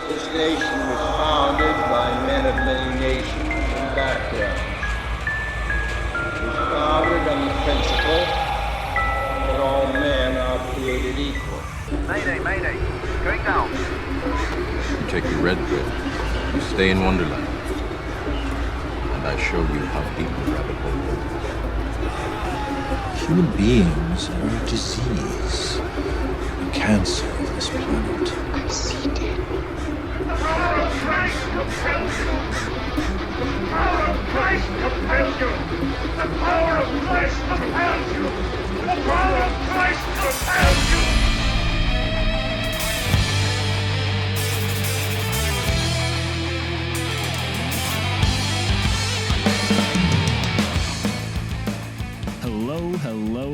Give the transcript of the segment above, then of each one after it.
This nation was founded by men of many nations and backgrounds. It was founded on the principle that all men are created equal. Mayday, mayday. Going down. You take the red pill, you stay in Wonderland, and I show you how deep the rabbit hole goes. Human beings are a disease, a cancer of this planet. I see dead. The power of Christ compels you. The power of Christ compels you. The power of Christ compels you. The power of Christ compels you.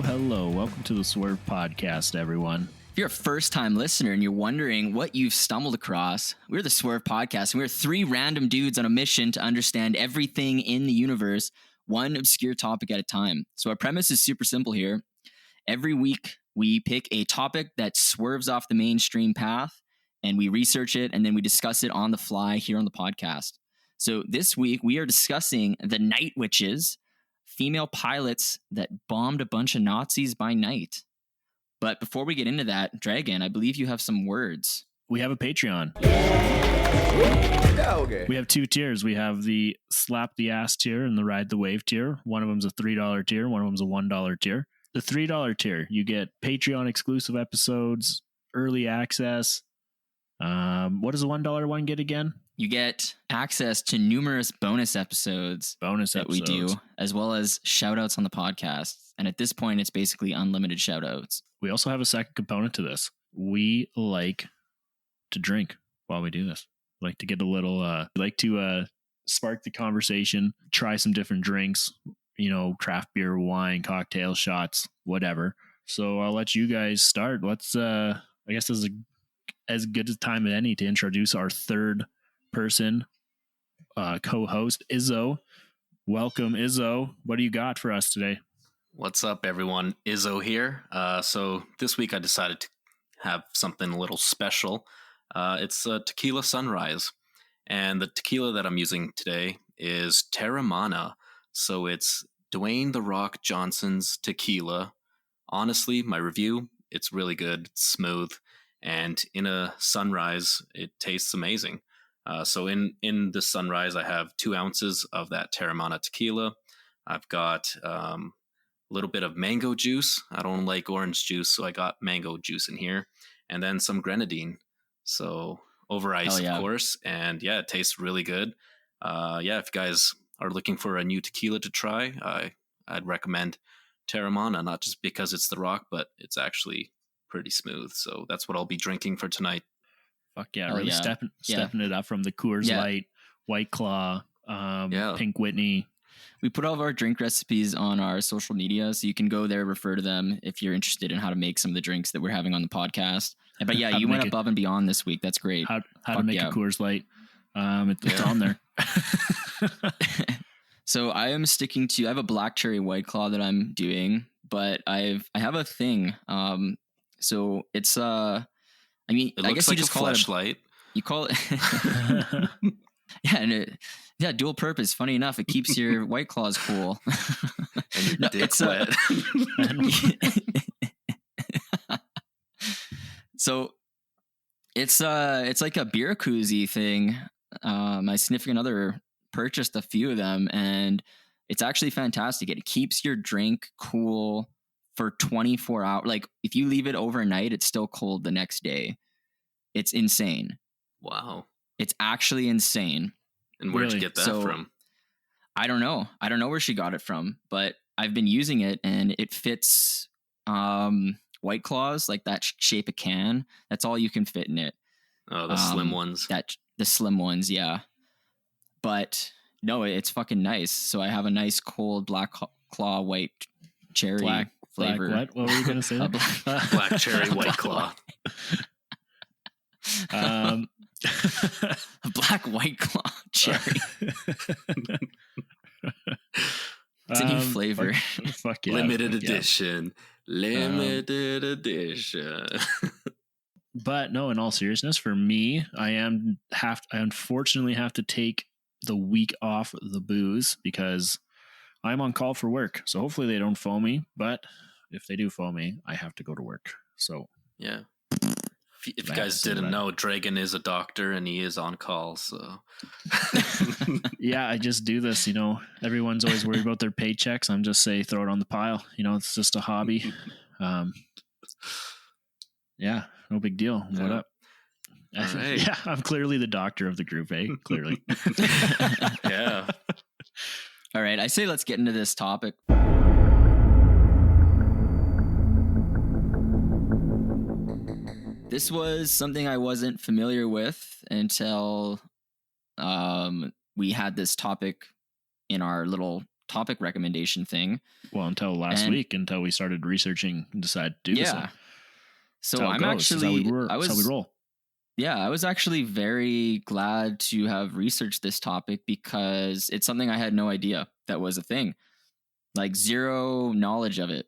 Hello. Welcome to the Swerve Podcast, everyone. If you're a first-time listener and you're wondering what you've stumbled across, we're the Swerve Podcast, and we're three random dudes on a mission to understand everything in the universe, one obscure topic at a time. So our premise is super simple here. Every week, we pick a topic that swerves off the mainstream path, and we research it, and then we discuss it on the fly here on the podcast. So this week, we are discussing the Night Witches, female pilots that bombed a bunch of Nazis by night. But before we get into that, Dragon, I believe you have some words. We have a Patreon. Yeah, okay. We have two tiers. We have the Slap the Ass tier and the Ride the Wave tier. One of them's a $3 tier. One of them's a $1 tier. The $3 tier, you get Patreon exclusive episodes, early access. What does the $1 one get again? You get access to numerous bonus episodes that we do, as well as shout-outs on the podcast. And at this point, it's basically unlimited shout-outs. We also have a second component to this. We like to drink while we do this. We like to get a little, we like to spark the conversation, try some different drinks, craft beer, wine, cocktail, shots, whatever. So I'll let you guys start. Let's, I guess this is as good a time as any to introduce our third person co-host, Izzo. Welcome, Izzo. What do you got for us today? What's up, everyone? Izzo here. So this week I decided to have something a little special. It's a tequila sunrise, and the tequila that I'm using today is Terramana. So it's Dwayne "The Rock" Johnson's tequila. Honestly, my review, it's really good, it's smooth, and in a sunrise, it tastes amazing. So in the sunrise, I have 2 ounces of that Terramana tequila. I've got a little bit of mango juice. I don't like orange juice, so I got mango juice in here. And then some grenadine. So over ice, of course. And yeah, it tastes really good. If you guys are looking for a new tequila to try, I'd recommend Terramana, not just because it's The Rock, but it's actually pretty smooth. So that's what I'll be drinking for tonight. Fuck yeah, really stepping it up from the Coors Light, White Claw, Pink Whitney. We put all of our drink recipes on our social media, so you can go there, refer to them if you're interested in how to make some of the drinks that we're having on the podcast. But yeah, you went above and beyond this week. That's great. How to make a Coors Light. It's on there. So I am sticking to, I have a black cherry White Claw that I'm doing, but I have a thing. So it's I mean, it I looks guess like you just a call fleshlight. it. You call it. Yeah, dual purpose. Funny enough, it keeps your White Claws cool. And your dick wet. So it's like a beer koozie thing. My significant other purchased a few of them, and it's actually fantastic. It keeps your drink cool for 24 hours. Like if you leave it overnight, it's still cold the next day. It's insane. Wow. It's actually insane. And where'd you get that from? I don't know. I don't know where she got it from, but I've been using it and it fits White Claws, like that shape of can. That's all you can fit in it. Oh, the slim ones. The slim ones, yeah. But no, it's fucking nice. So I have a nice cold Black Claw White Cherry flavor. What were you going to say? Black Cherry White Claw. Black White Claw Cherry. It's a new flavor. Fuck yeah. Limited edition. Limited edition. But no, in all seriousness, for me, I unfortunately have to take the week off the booze because I'm on call for work. So hopefully they don't phone me. But if they do phone me, I have to go to work. So Yeah. If you guys didn't know, Dragon is a doctor and he is on call. So yeah, I just do this. Everyone's always worried about their paychecks. I'm just throw it on the pile. It's just a hobby. Yeah, no big deal. Yeah. What up? Right. Yeah, I'm clearly the doctor of the group, eh? Clearly. Yeah. All right, I say let's get into this topic. This was something I wasn't familiar with until we had this topic in our little topic recommendation thing. Well, until last week, until we started researching and decided to do this. Yeah. So I'm actually, that's how we roll. Yeah, I was actually very glad to have researched this topic because it's something I had no idea that was a thing. Like zero knowledge of it.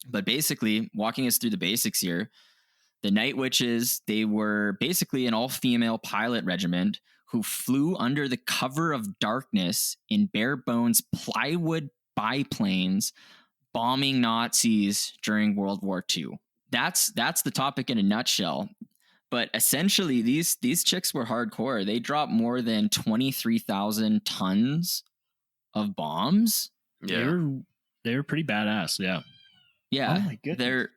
But basically, walking us through the basics here, the Night Witches, they were basically an all-female pilot regiment who flew under the cover of darkness in bare-bones plywood biplanes, bombing Nazis during World War II. That's the topic in a nutshell. But essentially, these chicks were hardcore. They dropped more than 23,000 tons of bombs. Yeah. They were pretty badass. Yeah. Yeah. Oh my goodness.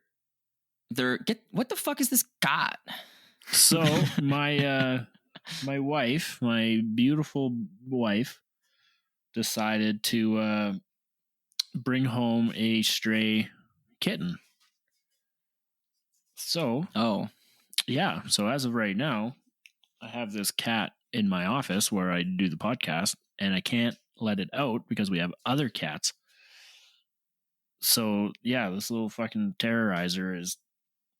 What the fuck is this got? So my my beautiful wife, decided to bring home a stray kitten. So yeah. So as of right now, I have this cat in my office where I do the podcast, and I can't let it out because we have other cats. So yeah, this little fucking terrorizer is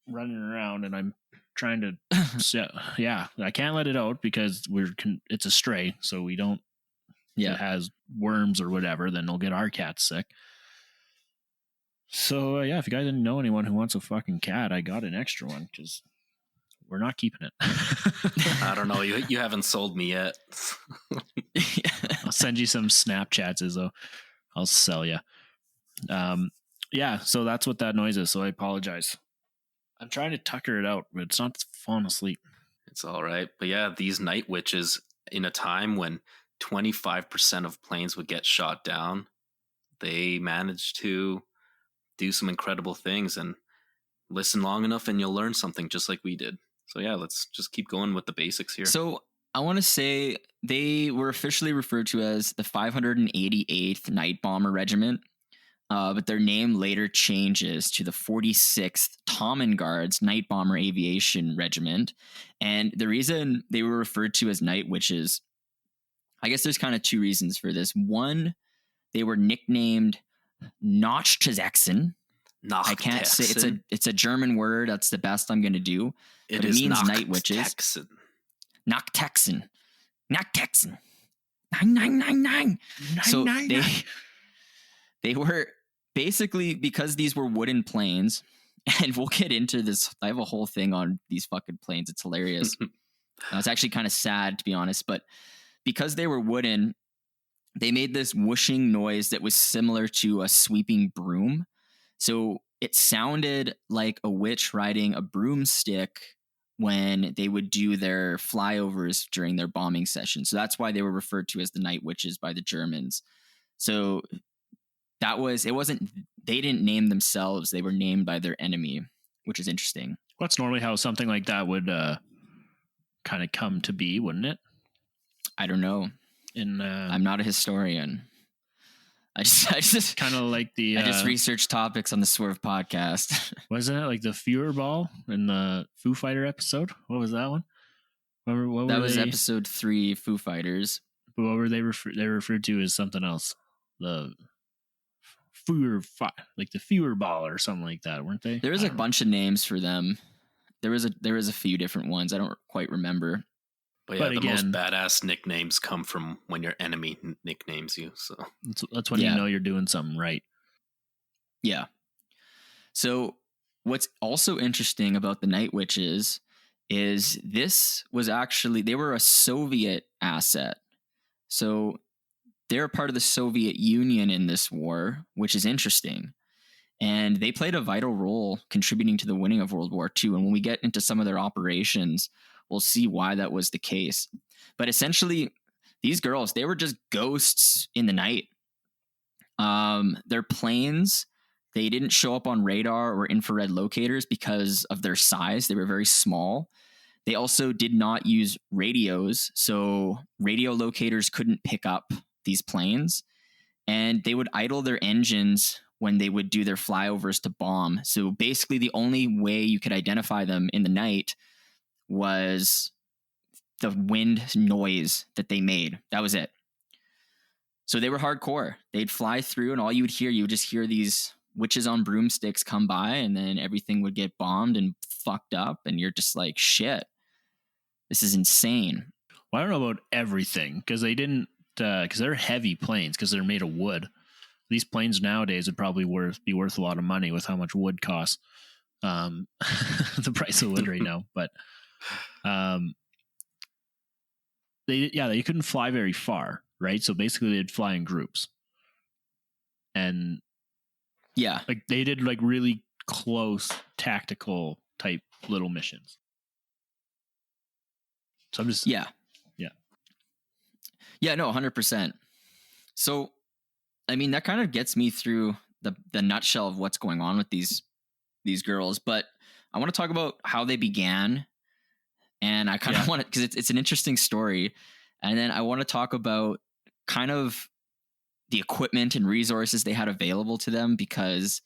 running around, and I'm trying to yeah, I can't let it out because it's a stray, so we don't if it has worms or whatever, then it'll get our cats sick. So yeah, if you guys didn't know anyone who wants a fucking cat, I got an extra one because we're not keeping it. I don't know, you haven't sold me yet. I'll send you some Snapchats, Izzo. I'll sell you. Yeah, so that's what that noise is, so I apologize. I'm trying to tucker it out, but it's not falling asleep. It's all right. But yeah, these Night Witches, in a time when 25% of planes would get shot down, they managed to do some incredible things. And listen long enough and you'll learn something, just like we did. So yeah, let's just keep going with the basics here. So I want to say they were officially referred to as the 588th Night Bomber Regiment. But their name later changes to the 46th Tommen Guards Night Bomber Aviation Regiment. And the reason they were referred to as Night Witches, I guess there's kind of two reasons for this. One, they were nicknamed Nachtzexen. I can't say it's a German word. That's the best I'm going to do. It means Night Witches. Nachtzexen. 999. So they were basically, because these were wooden planes, and we'll get into this. I have a whole thing on these fucking planes. It's hilarious. It's actually kind of sad, to be honest, but because they were wooden, they made this whooshing noise that was similar to a sweeping broom. So it sounded like a witch riding a broomstick when they would do their flyovers during their bombing session. So that's why they were referred to as the Night Witches by the Germans. So they didn't name themselves. They were named by their enemy, which is interesting. That's normally how something like that would kind of come to be, wouldn't it? I don't know. I'm not a historian. I just kind of like the. I just research topics on the Swerve podcast. Wasn't it like the Führerball in the Foo Fighter episode? What was that one? That was episode 3, Foo Fighters. But what were they referred to as something else? The like the Führerball or something like that, weren't they? There was a bunch of names for them. There was a few different ones. I don't quite remember. But yeah, the most badass nicknames come from when your enemy nicknames you. So that's when you know you're doing something right. Yeah. So what's also interesting about the Night Witches is this was actually, they were a Soviet asset. So they're part of the Soviet Union in this war, which is interesting. And they played a vital role contributing to the winning of World War II. And when we get into some of their operations, we'll see why that was the case. But essentially, these girls, they were just ghosts in the night. Their planes, they didn't show up on radar or infrared locators because of their size. They were very small. They also did not use radios, so radio locators couldn't pick up these planes. And they would idle their engines when they would do their flyovers to bomb. So basically, the only way you could identify them in the night was the wind noise that they made. That was it. So they were hardcore. They'd fly through, and all you would just hear these witches on broomsticks come by, and then everything would get bombed and fucked up, and you're just like, shit, this is insane. Well, I don't know about everything, because they didn't, because they're heavy planes, because they're made of wood. These planes nowadays would probably be worth a lot of money with how much wood costs. The price of wood right now, but they couldn't fly very far, right? So basically, they'd fly in groups, and like they did like really close tactical type little missions. So I'm just no, 100%. So I mean, that kind of gets me through the nutshell of what's going on with these girls, but I want to talk about how they began, and I kind of want to, because it's an interesting story, and then I want to talk about kind of the equipment and resources they had available to them, because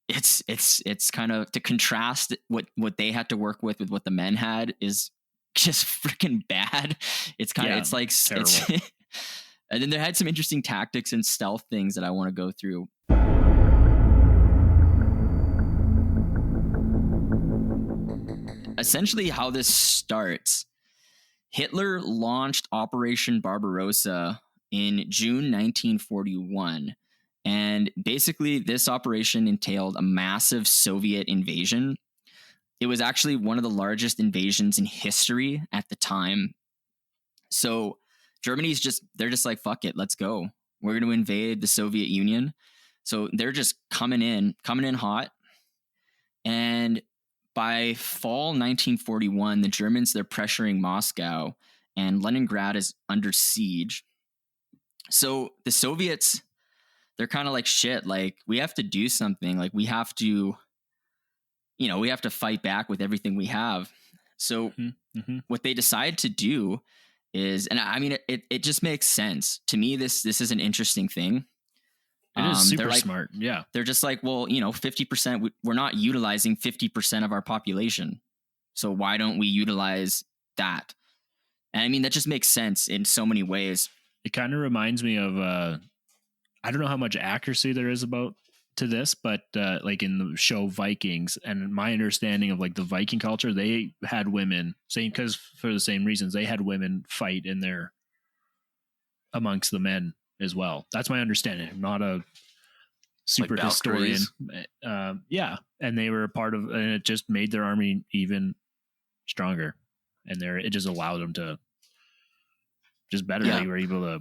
it's kind of, to contrast what they had to work with what the men had is just freaking bad. It's kind of, it's like terrible. And then they had some interesting tactics and stealth things that I want to go through. Essentially, how this starts, Hitler launched Operation Barbarossa in June 1941. And basically, this operation entailed a massive Soviet invasion. It was actually one of the largest invasions in history at the time. So Germany's they're just like, fuck it, let's go. We're going to invade the Soviet Union. So they're just coming in hot. And by fall 1941, the Germans, they're pressuring Moscow, and Leningrad is under siege. So the Soviets, they're kind of like, shit, like, we have to do something. Like, we have to fight back with everything we have. So what they decide to do is, and I mean, it just makes sense to me. This is an interesting thing. It is super smart. Yeah. They're just like, well, 50%, we're not utilizing 50% of our population. So why don't we utilize that? And I mean, that just makes sense in so many ways. It kind of reminds me of, I don't know how much accuracy there is to this, but like in the show Vikings, and my understanding of like the Viking culture, they had women, because for the same reasons, they had women fight amongst the men as well. That's my understanding. I'm not a super like historian. And they were a part of, and it just made their army even stronger, and it just allowed them to just better. They were able to,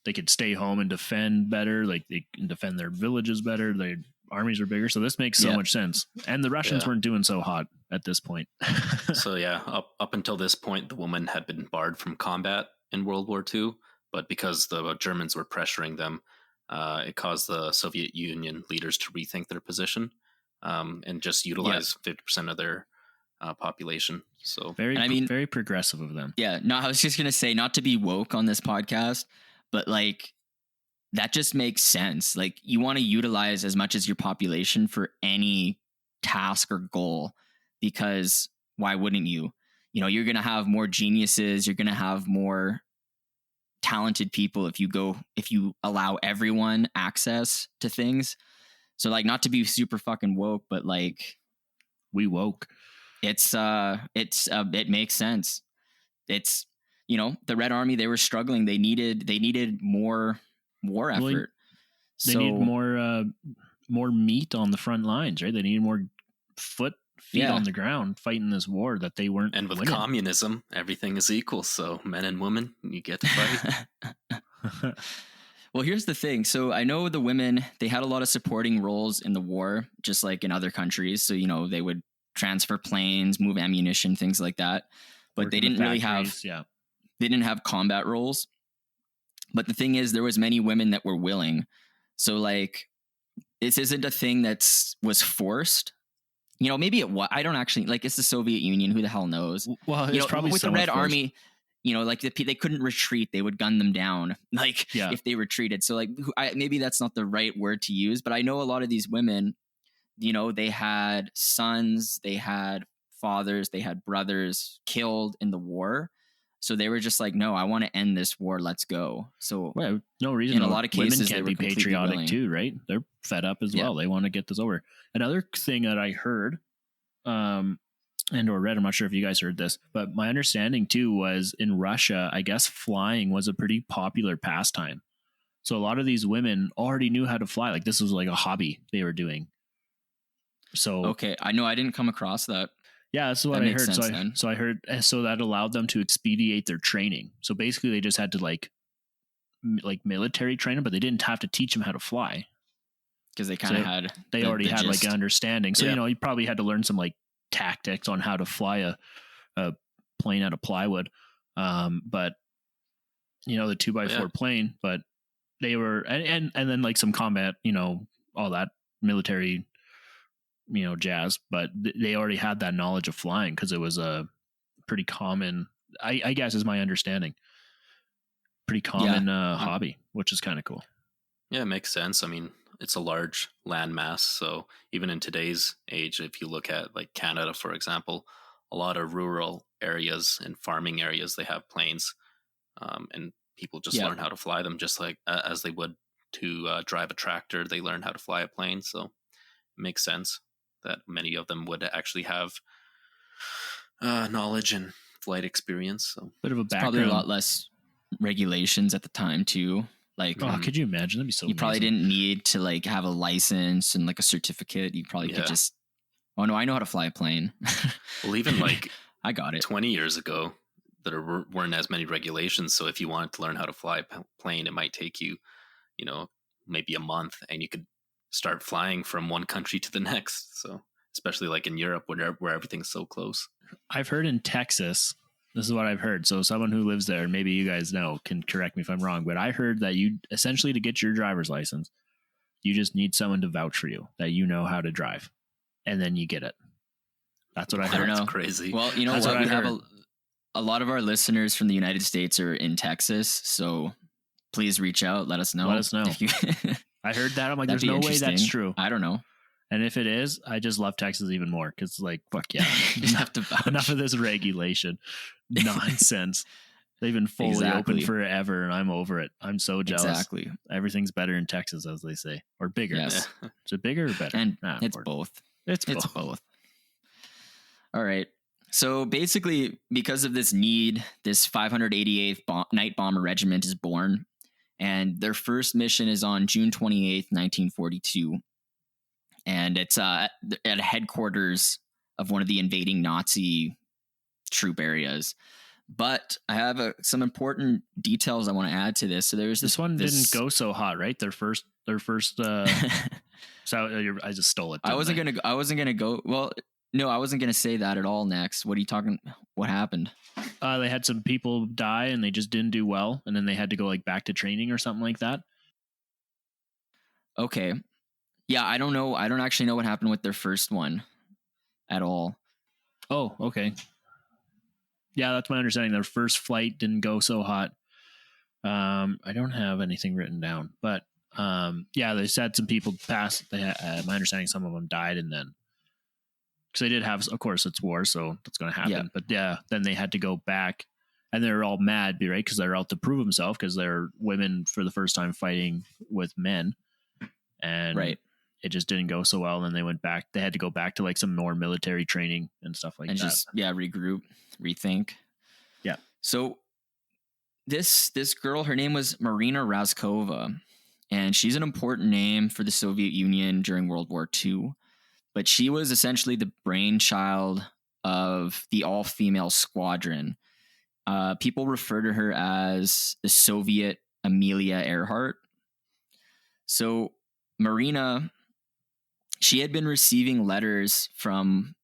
they could stay home and defend better. Like, they can defend their villages better. Their armies are bigger. So this makes so much sense. And the Russians weren't doing so hot at this point. So up until this point, the women had been barred from combat in World War II, but because the Germans were pressuring them, it caused the Soviet Union leaders to rethink their position and just utilize 50% of their population. So very progressive of them. Yeah. No, I was just going to say, not to be woke on this podcast, but like, that just makes sense. Like, you want to utilize as much as your population for any task or goal, because why wouldn't you? You're going to have more geniuses. You're going to have more talented people if you allow everyone access to things. So, like, not to be super fucking woke, but like, we woke. It makes sense. It's, the Red Army, they were struggling. They needed more war effort. They need more meat on the front lines, right? They need more foot feet Yeah. on the ground fighting this war that they weren't And with winning. communism, everything is equal. So men and women, you get to fight. Well, here's the thing. So I know the women, they had a lot of supporting roles in the war, just like in other countries. So, they would transfer planes, move ammunition, things like that. But they Working didn't the really have, factories, yeah. they didn't have combat roles. But the thing is, there was many women that were willing. So like, this isn't a thing was forced. Maybe it was. I don't actually, like, it's the Soviet Union. Who the hell knows? Well, it's probably with the somewhat Red forced. Army, like they couldn't retreat. They would gun them down, like, Yeah. if they retreated. So like, maybe that's not the right word to use, but I know a lot of these women, they had sons, they had fathers, they had brothers killed in the war. So they were just like, no, I want to end this war. Let's go. So Well, no reason. in a lot of cases, women they can't were be completely patriotic willing. too, right? They're fed up as well. They want to get this over. Another thing that I heard, and or read, I'm not sure if you guys heard this, but my understanding too was in Russia, I guess flying was a pretty popular pastime. So a lot of these women already knew how to fly. Like this was like a hobby they were doing. So okay, I know I didn't come across that. yeah, that's what That I makes heard. sense then. So I heard, so that allowed them to expedite their training. So basically they just had to like military train them, but they didn't have to teach them how to fly. Because they kind of had, They already had like gist. an understanding. So, Yeah. you probably had to learn some like tactics on how to fly a plane out of plywood. But the 2x4 plane, but they were, and then like some combat, all that military, jazz, but they already had that knowledge of flying because it was a pretty common, I guess is my understanding, pretty common hobby, which is kind of cool. Yeah, it makes sense. I mean, it's a large landmass. So even in today's age, if you look at like Canada, for example, a lot of rural areas and farming areas, they have planes, and people just learn how to fly them just like as they would to drive a tractor. They learn how to fly a plane. So it makes sense that many of them would actually have knowledge and flight experience. So Bit of a background. Probably a lot less regulations at the time too. Like, could you imagine? That'd be so you probably amazing. didn't need to like have a license and like a certificate. You probably could just, oh no, I know how to fly a plane. Well, even like I got it. 20 years ago, there weren't as many regulations. So if you wanted to learn how to fly a plane, it might take you, maybe a month, and you could start flying from one country to the next. So especially like in Europe, where everything's so close. I've heard in Texas, this is what I've heard. So someone who lives there, maybe you guys know, can correct me if I'm wrong, but I heard that you essentially, to get your driver's license, you just need someone to vouch for you that you know how to drive, and then you get it. That's what I heard. I don't know. That's crazy. Well, you know That's what? what I We have heard. a lot of our listeners from the United States are in Texas, so please reach out. Let us know. Let us know. If you I heard that. I'm like, That'd there's be no way that's interesting. true. I don't know. And if it is, I just love Texas even more because, like, fuck yeah. You just have to vouch. Enough of this regulation nonsense. They've been fully open forever, and I'm over it. I'm so jealous. Exactly. Everything's better in Texas, as they say, or bigger. Yes. Is it bigger or better? And Nah, it's Lord. both. It's It's both. both. All right. So basically, because of this need, this 588th Night Bomber Regiment is born, and their first mission is on June 28th, 1942. And it's at headquarters of one of the invading Nazi troop areas. But I have some important details I want to add to this. So there's This one didn't go so hot, right? Their first. So I just stole it. I wasn't gonna go. Well, no, I wasn't gonna say that at all. Next, what are you talking? What happened? They had some people die, and they just didn't do well, and then they had to go like back to training or something like that. Okay, yeah, I don't know. I don't actually know what happened with their first one at all. Oh, okay. Yeah, that's my understanding. Their first flight didn't go so hot. I don't have anything written down, but yeah, they said some people passed. They had, my understanding, some of them died, and then because they did have, of course, it's war, so that's going to happen. Yeah. But yeah, then they had to go back, and they're all mad, right? Because they're out to prove themselves because they're women for the first time fighting with men, and Right. it just didn't go so well. And then they went back. They had to go back to like some more military training and stuff like And that. just regroup, rethink. Yeah. So this girl, her name was Marina Razkova, and she's an important name for the Soviet Union during World War II. but she was essentially the brainchild of the all-female squadron. People refer to her as the Soviet Amelia Earhart. So Marina, she had been receiving letters from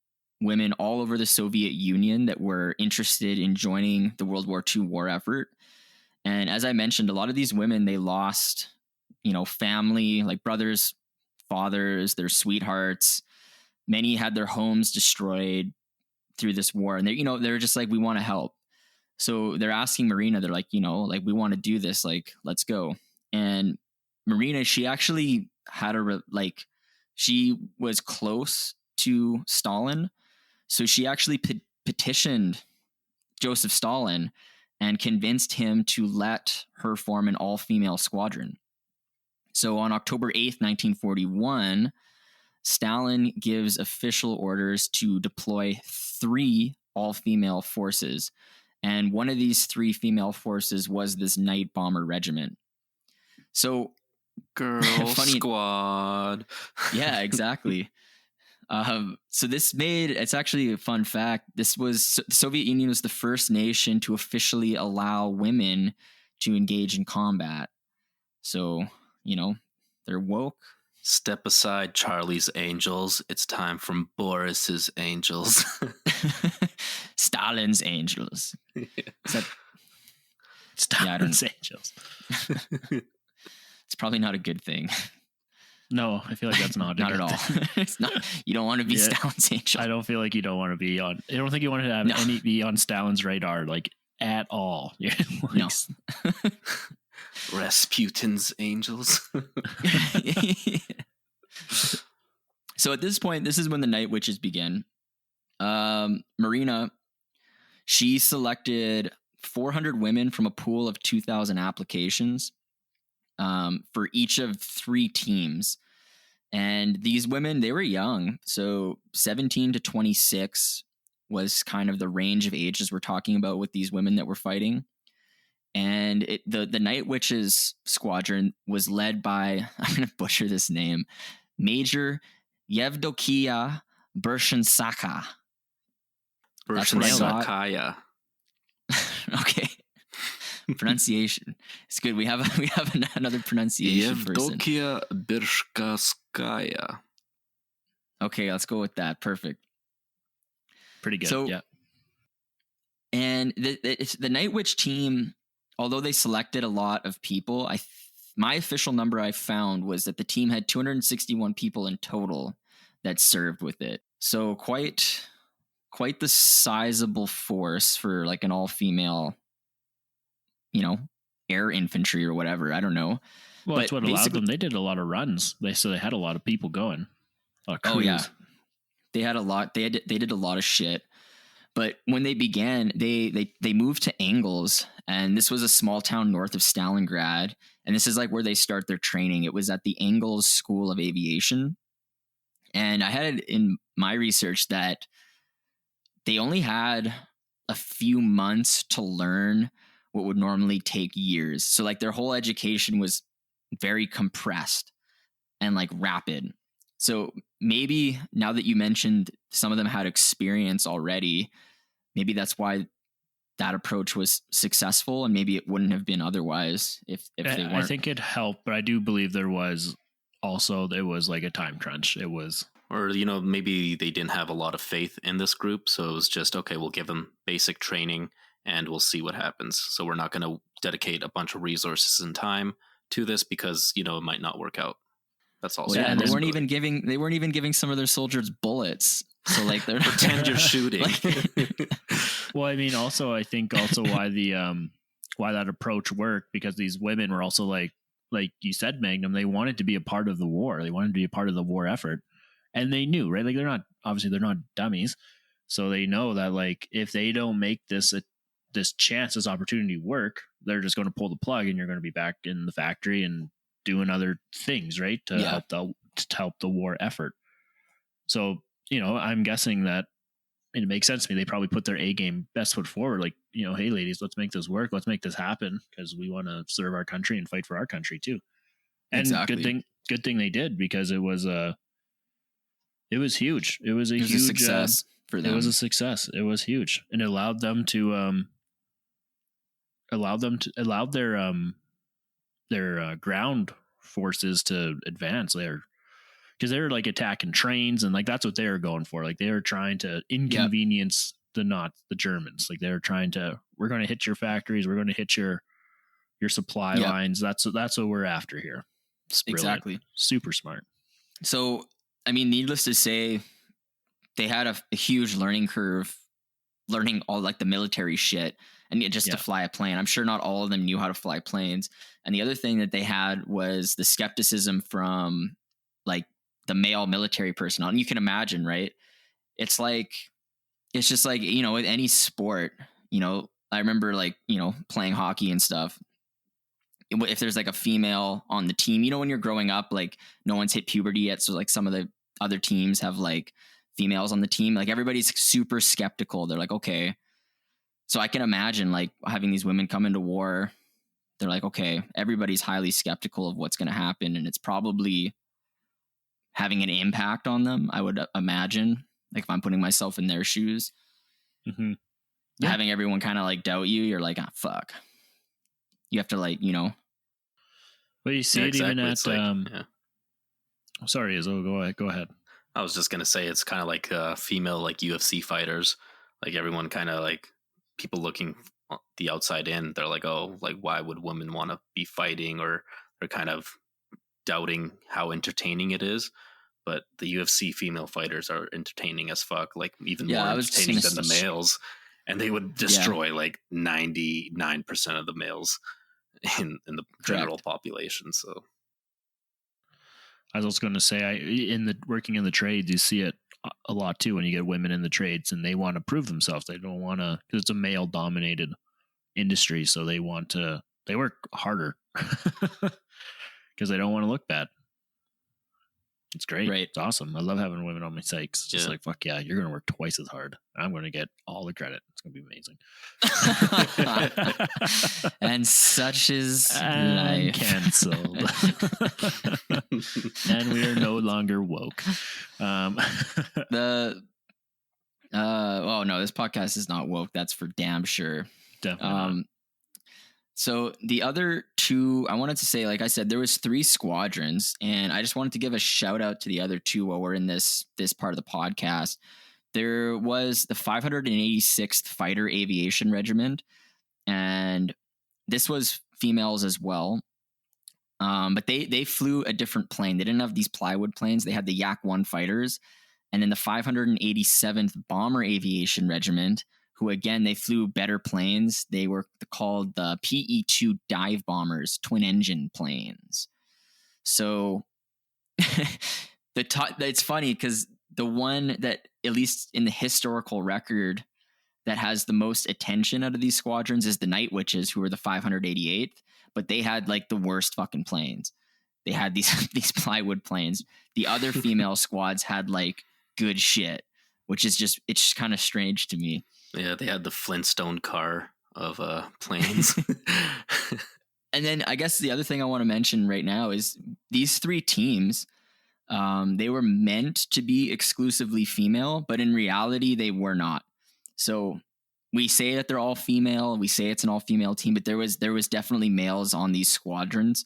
women all over the Soviet Union that were interested in joining the World War II war effort. And as I mentioned, a lot of these women, they lost, family, like brothers, fathers, their sweethearts. Many had their homes destroyed through this war. And they're just like, we want to help. So they're asking Marina, they're like, we want to do this. Like, let's go. And Marina, she actually had she was close to Stalin. So she actually petitioned Joseph Stalin and convinced him to let her form an all-female squadron. So on October 8th, 1941, Stalin gives official orders to deploy 3 all-female forces. And one of these 3 female forces was this night bomber regiment. So, Girl squad. Yeah, exactly. So it's actually a fun fact. The Soviet Union was the first nation to officially allow women to engage in combat. So, they're woke. Step aside, Charlie's Angels. It's time from Boris's Angels. Stalin's Angels. Stalin's Angels. It's probably not a good thing. No, I feel like that's not not at all. It's not. You don't want to be Stalin's Angel. I don't feel like you don't want to be on. I don't think you want to have be on Stalin's radar, like at all. No. Rasputin's Angels. So at this point, this is when the Night Witches begin. Marina, she selected 400 women from a pool of 2,000 applications for each of 3 teams. And these women, they were young. So 17 to 26 was kind of the range of ages we're talking about with these women that were fighting. And the Night Witches squadron was led by, I'm going to butcher this name, Major Yevdokia Bershansaka. Bershansakaya. Okay. Pronunciation. It's good. We have another pronunciation person. Yevdokia Bershkskaya. Okay, let's go with that. Perfect. Pretty good. So, yeah. And the Night Witch team, although they selected a lot of people, my official number I found was that the team had 261 people in total that served with it. So quite the sizable force for like an all-female, air infantry or whatever. I don't know. Well, that's what allowed them. They did a lot of runs. They had a lot of people going. Oh yeah, they had a lot. They did a lot of shit. But when they began, they moved to Engels, and this was a small town north of Stalingrad. And this is like where they start their training. It was at the Engels School of Aviation. And I had in my research that they only had a few months to learn what would normally take years. So like their whole education was very compressed and like rapid. So maybe now that you mentioned some of them had experience already, maybe that's why that approach was successful, and maybe it wouldn't have been otherwise if they weren't. I think it helped, but I do believe it was like a time crunch. It was. Or, maybe they didn't have a lot of faith in this group. So it was just, okay, we'll give them basic training and we'll see what happens. So we're not going to dedicate a bunch of resources and time to this because, it might not work out. That's also. Well, yeah, and they weren't even giving some of their soldiers bullets. So like they're pretend you're shooting. Well, I mean, I think why that approach worked, because these women were also like you said, Magnum, they wanted to be a part of the war. They wanted to be a part of the war effort. And they knew, right? Like they're not dummies. So they know that like, if they don't make this opportunity work, they're just going to pull the plug and you're going to be back in the factory and doing other things, right? To help the war effort. So, I'm guessing that it makes sense to me. They probably put their A game best foot forward. Like, hey ladies, let's make this work. Let's make this happen because we want to serve our country and fight for our country too. And exactly. good thing they did, because it was It was huge. It was a It was huge a success for them. It was a success. It was huge, and it allowed them to allowed their ground forces to advance there, because they were like attacking trains, and like that's what they were going for. Like they were trying to inconvenience the Germans. Like they were trying to, we're going to hit your factories, we're going to hit your supply lines. That's what we're after here. It's brilliant. Exactly. Super smart. So, I mean, needless to say, they had a huge learning curve, learning all like the military shit and just to fly a plane. I'm sure not all of them knew how to fly planes. And the other thing that they had was the skepticism from like the male military personnel. And you can imagine, right? It's just like, you know, with any sport, you know, I remember like, you know, playing hockey and stuff. If there's like a female on the team, you know, when you're growing up, like no one's hit puberty yet. So like some of the other teams have like females on the team, like everybody's super skeptical. They're like, okay. So I can imagine like having these women come into war. They're like, okay, everybody's highly skeptical of what's going to happen. And it's probably having an impact on them. I would imagine, like if I'm putting myself in their shoes, having everyone kind of like doubt you, you're like, ah, fuck. You have to like, you know. But you see it even at, sorry, Izzo, go ahead. I was just going to say, it's kind of like female, like UFC fighters, like everyone kind of like people looking the outside in. They're like, oh, like why would women want to be fighting, or they're kind of doubting how entertaining it is. But the UFC female fighters are entertaining as fuck, like even more entertaining than the males. And they would destroy like 99% of the males in the general population. So I was going to say, working in the trades, you see it a lot too when you get women in the trades and they want to prove themselves. They don't want to, because it's a male dominated industry. So they work harder because they don't want to look bad. It's great. Right. It's awesome. I love having women on my site. It's just like, fuck yeah, you're going to work twice as hard. I'm going to get all the credit. It's going to be amazing. And such is life. Canceled. And we are no longer woke. Oh no, this podcast is not woke. That's for damn sure. Definitely not. So the other two, I wanted to say, like I said, there was 3 squadrons, and I just wanted to give a shout out to the other 2 while we're in this part of the podcast. There was the 586th Fighter Aviation Regiment, and this was females as well. But they flew a different plane. They didn't have these plywood planes. They had the Yak-1 fighters, and then the 587th Bomber Aviation Regiment, who again, they flew better planes. They were called the PE-2 dive bombers, twin engine planes. So it's funny because the one that, at least in the historical record, that has the most attention out of these squadrons is the Night Witches, who were the 588th, but they had like the worst fucking planes. They had these plywood planes. The other female squads had like good shit, which is it's just kind of strange to me. Yeah, they had the Flintstone car of planes. And then I guess the other thing I want to mention right now is these 3 teams, they were meant to be exclusively female, but in reality, they were not. So we say that they're all female. We say it's an all-female team, but there was definitely males on these squadrons.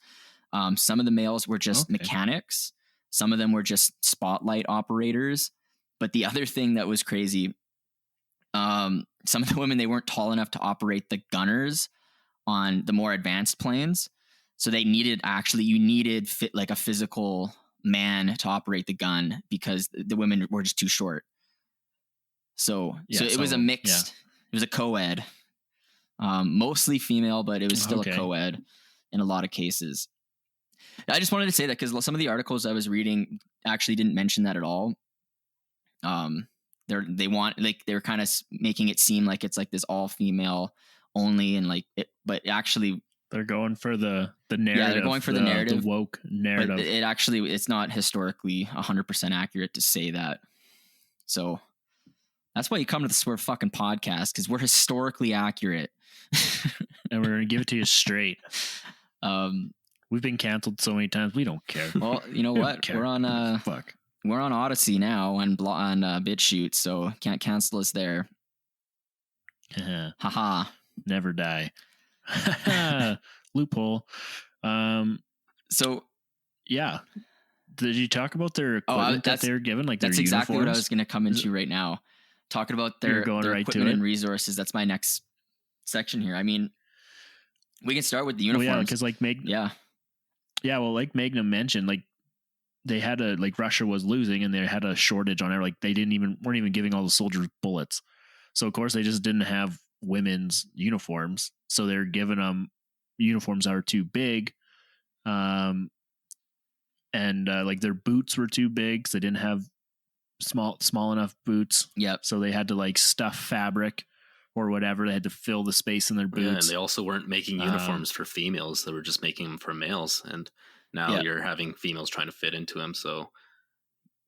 Some of the males were just mechanics. Some of them were just spotlight operators. But the other thing that was crazy, some of the women, they weren't tall enough to operate the gunners on the more advanced planes. So you needed like a physical man to operate the gun because the women were just too short. So it was a mixed, it was a co-ed, mostly female, but it was still a co-ed in a lot of cases. I just wanted to say that because some of the articles I was reading actually didn't mention that at all. They're kind of making it seem like it's like this all female only, and like it, but actually they're going for the narrative. Yeah, they're going for the narrative, the woke narrative. But it's not historically 100% accurate to say that. So that's why you come to the Swerve fucking podcast, because we're historically accurate, and we're gonna give it to you straight. We've been canceled so many times, we don't care. Well, you know what? We're on fuck. We're on Odyssey now on BitChute, so can't cancel us there. Haha. Never die. Loophole. So yeah. Did you talk about their equipment that they were given? Like that's their exactly uniforms? what I was going to come into right now. Talking about their right equipment and resources. That's my next section here. I mean, we can start with the uniforms. Well, yeah, because like well, like Magnum mentioned, like they had Russia was losing and they had a shortage on it. Like they weren't even giving all the soldiers bullets. So of course they just didn't have women's uniforms. So they're giving them uniforms that are too big. And like their boots were too big because they didn't have small enough boots. Yep. So they had to like stuff fabric or whatever. They had to fill the space in their boots. Yeah, and they also weren't making uniforms for females. They were just making them for males. And now you're having females trying to fit into them. So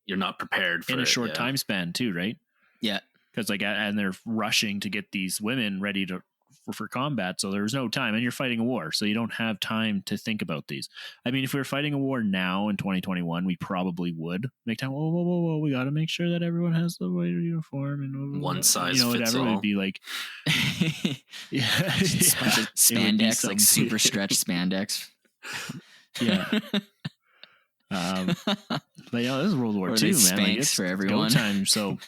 you're not prepared for in a short time span too, right? Yeah. Because and they're rushing to get these women ready for combat. So there's no time, and you're fighting a war. So you don't have time to think about these. I mean, if we were fighting a war now in 2021, we probably would make time. Whoa. We got to make sure that everyone has the right uniform and one size fits whatever. all. It would be like, Just a bunch of spandex, like super stretched spandex. Yeah. But yeah, this is World War II, man. Like, it's for everyone. go time. So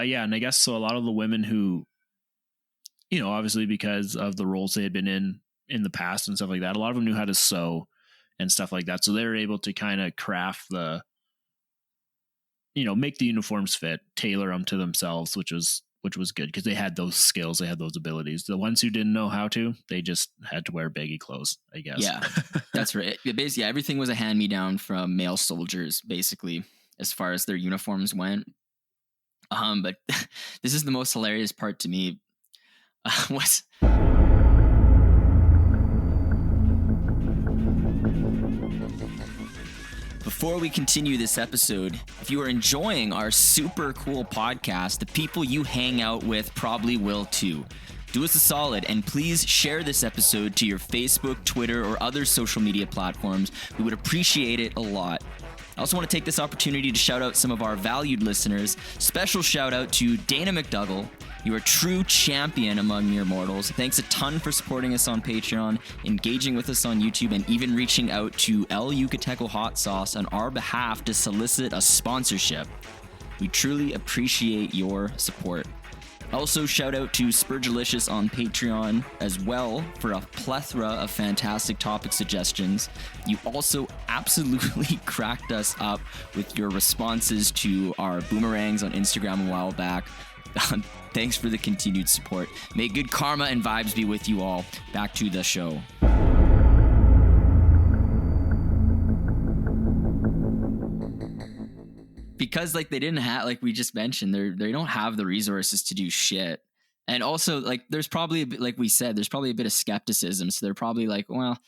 and I guess so a lot of the women who, obviously because of the roles they had been in the past and stuff like that, a lot of them knew how to sew and stuff like that. So they were able to kind of craft make the uniforms fit, tailor them to themselves, which was good because they had those skills, they had those abilities. The ones who didn't know how to, they just had to wear baggy clothes, I guess. Yeah, that's right. Basically, everything was a hand-me-down from male soldiers, basically, as far as their uniforms went. But this is the most hilarious part to me. Before we continue this episode, if you are enjoying our super cool podcast, the people you hang out with probably will too. Do us a solid and please share this episode to your Facebook, Twitter, or other social media platforms. We would appreciate it a lot. I also want to take this opportunity to shout out some of our valued listeners. Special shout out to Dana McDougall. You are a true champion among mere mortals. Thanks a ton for supporting us on Patreon, engaging with us on YouTube, and even reaching out to El Yucateco Hot Sauce on our behalf to solicit a sponsorship. We truly appreciate your support. Also, shout out to Spurgelicious on Patreon as well for a plethora of fantastic topic suggestions. You also absolutely cracked us up with your responses to our boomerangs on Instagram a while back. Thanks for the continued support. May good karma and vibes be with you all. Back to the show. Because they didn't have, like we just mentioned, they don't have the resources to do shit. And also there's probably a bit, like we said, there's probably a bit of skepticism. So they're probably like, well,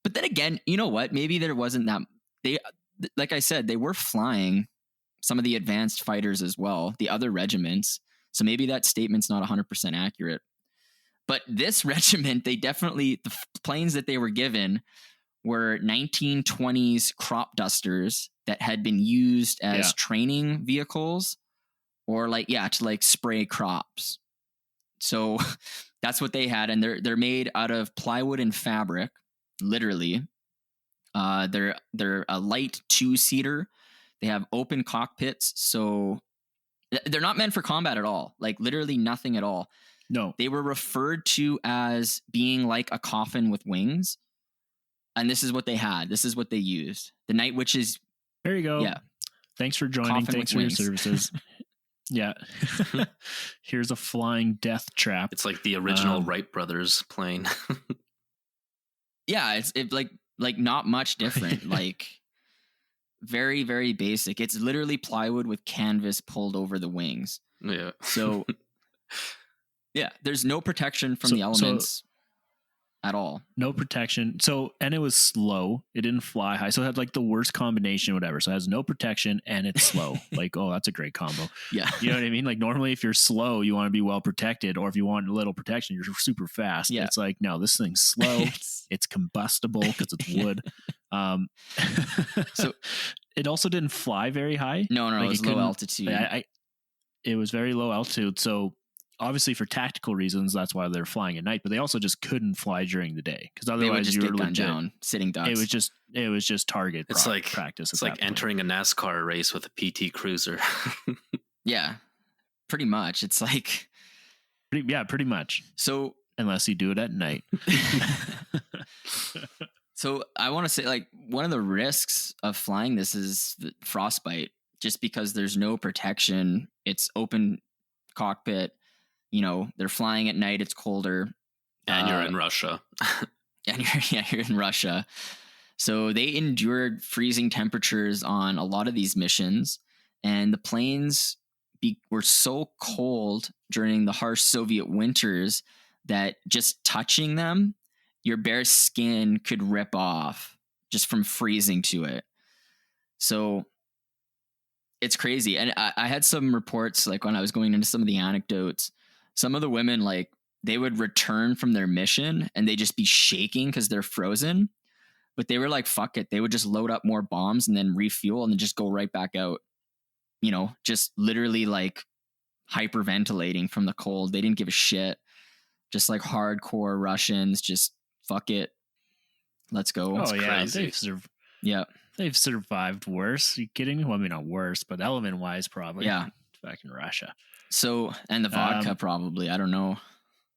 but then again, you know what? Maybe there wasn't that. Like I said, they were flying some of the advanced fighters as well, the other regiments. So maybe that statement's not 100% accurate. But this regiment, the planes that they were given were 1920s crop dusters that had been used as training vehicles or to spray crops. So that's what they had. And they're made out of plywood and fabric, literally. They're a light 2-seater. They have open cockpits. So they're not meant for combat at all. Literally nothing at all. No. They were referred to as being like a coffin with wings. And this is what they had. This is what they used. The Night Witches. There you go. Yeah. Thanks for joining. Coffin Thanks with for your wings. services. Yeah. Here's a flying death trap. It's like the original Wright brothers plane. Yeah, it's not much different. Very, very basic. It's literally plywood with canvas pulled over the wings. Yeah. So yeah, there's no protection from the elements at all. No protection. So, and it was slow. It didn't fly high. So it had the worst combination, whatever. So it has no protection and it's slow. Oh, that's a great combo. Yeah. You know what I mean? Normally if you're slow, you want to be well protected, or if you want a little protection, you're super fast. Yeah. It's no, this thing's slow. It's combustible because it's wood. So it also didn't fly very high. No, Like, it was low altitude. It was very low altitude. So obviously for tactical reasons, that's why they're flying at night. But they also just couldn't fly during the day because They would otherwise just you were get gunned legit. down, sitting ducks. It was just target It's like practice. It's like entering a NASCAR race with a PT Cruiser. Yeah, pretty much. It's like pretty much. So unless you do it at night. So I want to say, like, one of the risks of flying this is the frostbite, just because there's no protection. It's open cockpit. You know, they're flying at night. It's colder. And you're in Russia. And you're in Russia. So they endured freezing temperatures on a lot of these missions. And the planes were so cold during the harsh Soviet winters that just touching them, your bare skin could rip off just from freezing to it. So it's crazy. And I had some reports, like when I was going into some of the anecdotes, some of the women, like, they would return from their mission and they just be shaking because they're frozen. But they were like, fuck it. They would just load up more bombs and then refuel and then just go right back out. You know, just literally like hyperventilating from the cold. They didn't give a shit. Just like hardcore Russians, just fuck it. Let's go. Oh, yeah. Crazy. They've survived worse. Are you kidding me? Well, I mean, not worse, but element wise, probably. Yeah. Back in Russia. So, and the vodka probably. I don't know.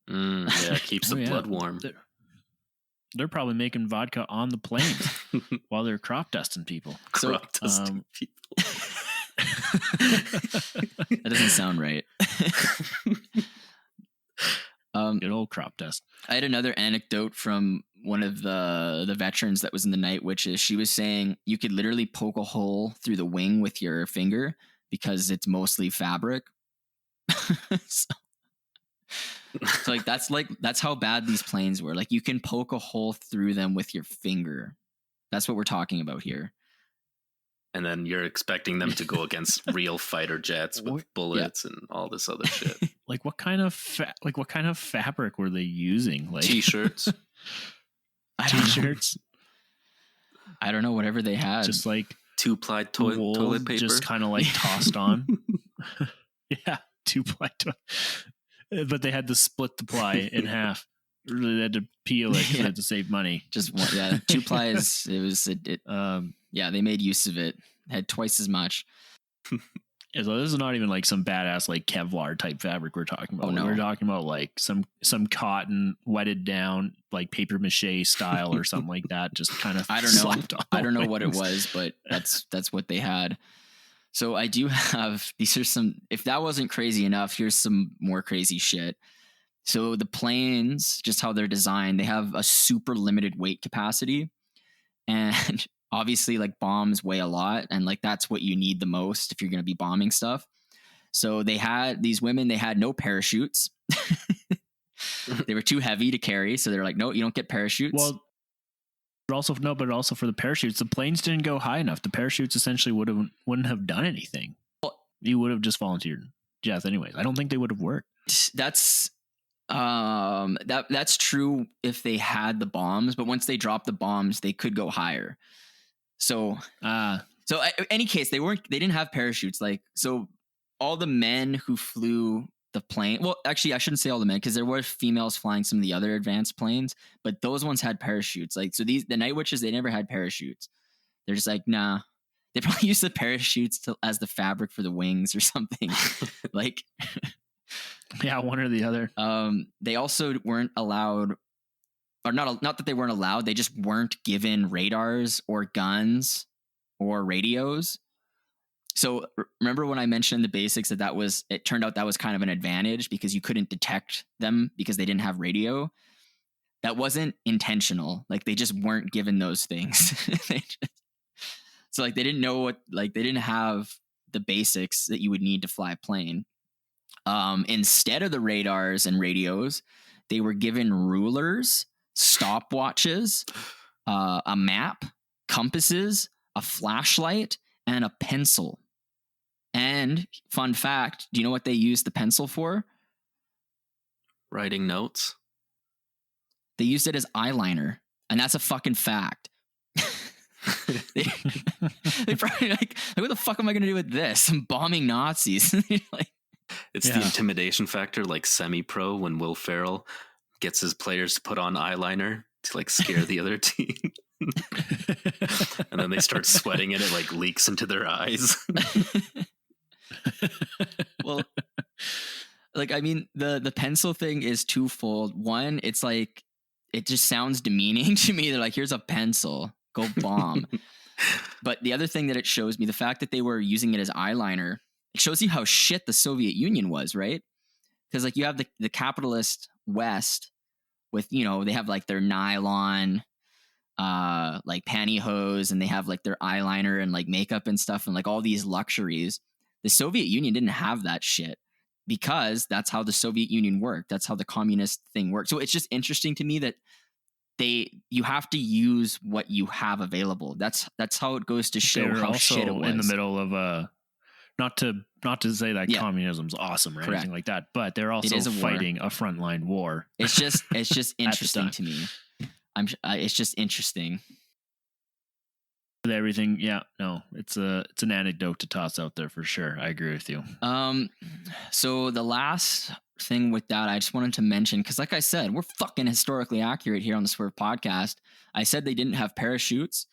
Yeah, it keeps the blood warm. They're probably making vodka on the planes while they're crop dusting people. Crop dusting people. That doesn't sound right. Good old crop dust. I had another anecdote from one of the veterans that was in the night, which is she was saying you could literally poke a hole through the wing with your finger because it's mostly fabric. So that's how bad these planes were. Like, you can poke a hole through them with your finger. That's what we're talking about here. And then you're expecting them to go against real fighter jets with bullets and all this other shit. Like, what kind of fabric were they using? Like T-shirts. T-shirts. I don't know. Whatever they had, just like 2-ply toilet paper, just kind of like tossed on. Yeah, 2-ply but they had to split the ply in half. They had to peel it they had to save money. Just one, 2-ply is they made use of it. Had twice as much. Yeah, so this is not even like some badass like Kevlar type fabric we're talking about. Oh, no. We're talking about like some cotton wetted down like paper mache style or something like that. Just kind of I don't know what it was, but that's what they had. So I do have these are some. If that wasn't crazy enough, here's some more crazy shit. So the planes, just how they're designed, they have a super limited weight capacity, and obviously like bombs weigh a lot, and like that's what you need the most if you're going to be bombing stuff. So they had these women, they had no parachutes. They were too heavy to carry, so they're like, no, you don't get parachutes. Well, but also for the parachutes, the planes didn't go high enough. The parachutes essentially wouldn't have done anything. You would have just volunteered death anyways. I don't think they would have worked. That's true if they had the bombs, but once they dropped the bombs, they could go higher. So in any case, they didn't have parachutes. Like, so all the men who flew the plane, well, actually I shouldn't say all the men, because there were females flying some of the other advanced planes, but those ones had parachutes. Like, so the Night Witches, they never had parachutes. They're just like, nah. They probably use the parachutes as the fabric for the wings or something. Like, yeah, one or the other. They also weren't allowed, or not that they weren't allowed, they just weren't given radars or guns or radios. So remember when I mentioned the basics it turned out that was kind of an advantage because you couldn't detect them because they didn't have radio. That wasn't intentional. Like, they just weren't given those things. So like they didn't know they didn't have the basics that you would need to fly a plane. Instead of the radars and radios, they were given rulers, stopwatches, a map, compasses, a flashlight, and a pencil. And fun fact, do you know what they used the pencil for? Writing notes. They used it as eyeliner, and that's a fucking fact. they probably like, what the fuck am I going to do with this? I'm bombing Nazis. Like, It's the intimidation factor, like semi-pro when Will Ferrell gets his players to put on eyeliner to like scare the other team. And then they start sweating and it like leaks into their eyes. well, like, I mean, the pencil thing is twofold. One, it's like, it just sounds demeaning to me. They're like, here's a pencil, go bomb. But the other thing that it shows me, the fact that they were using it as eyeliner, it shows you how shit the Soviet Union was, right? Because like you have the capitalist West with, you know, they have like their nylon like pantyhose, and they have like their eyeliner and like makeup and stuff and like all these luxuries. The Soviet Union didn't have that shit because that's how the Soviet Union worked. That's how the communist thing worked. So it's just interesting to me that you have to use what you have available. That's how it goes to show how shit it was. In the middle of not to say that communism's awesome or anything like that, but they're also fighting a frontline war. It's just interesting to me. It's just interesting. With everything, it's an anecdote to toss out there for sure. I agree with you. So the last thing with that, I just wanted to mention, because like I said, we're fucking historically accurate here on the Swerve Podcast. I said they didn't have parachutes.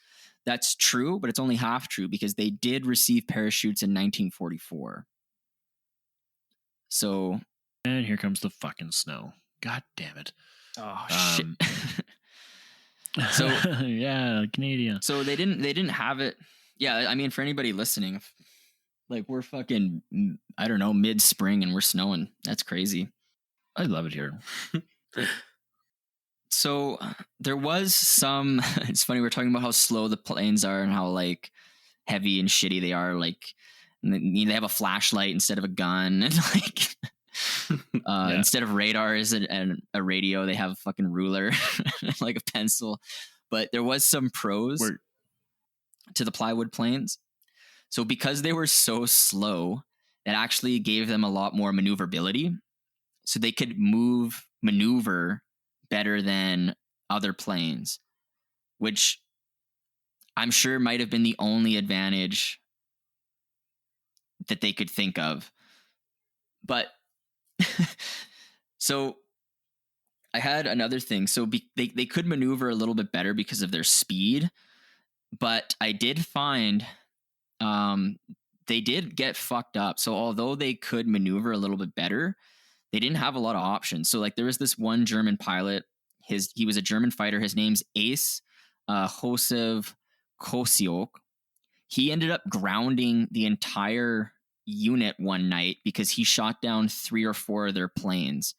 That's true, but it's only half true because they did receive parachutes in 1944. So, and here comes the fucking snow. God damn it! Oh shit. So yeah, Canadian. So they didn't have it. Yeah, I mean, for anybody listening, like we're fucking, I don't know, mid-spring and we're snowing. That's crazy. I love it here. So there was some, it's funny, we're talking about how slow the planes are and how like heavy and shitty they are. Like they have a flashlight instead of a gun, and like instead of radars and a radio, they have a fucking ruler, like a pencil. But there was some pros to the plywood planes. So because they were so slow, it actually gave them a lot more maneuverability. So they could maneuver better than other planes, which I'm sure might have been the only advantage that they could think of. But so I had another thing. So they could maneuver a little bit better because of their speed, but I did find they did get fucked up. So although they could maneuver a little bit better, they didn't have a lot of options. So like there was this one German pilot, he was a German fighter. His name's Ace Josef Kosiok. He ended up grounding the entire unit one night because he shot down 3 or 4 of their planes.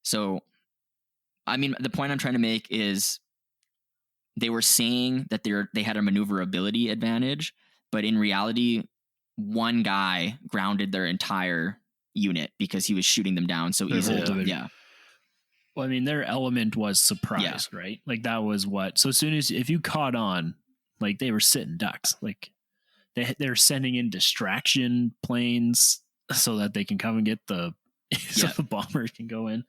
So, I mean, the point I'm trying to make is they were saying that they had a maneuverability advantage, but in reality, one guy grounded their entire unit because he was shooting them down so easily. Yeah. Well, I mean, their element was surprise, right? Like that was what. So as soon as if you caught on, like they were sitting ducks, like they're sending in distraction planes so that they can come and get the bombers can go in.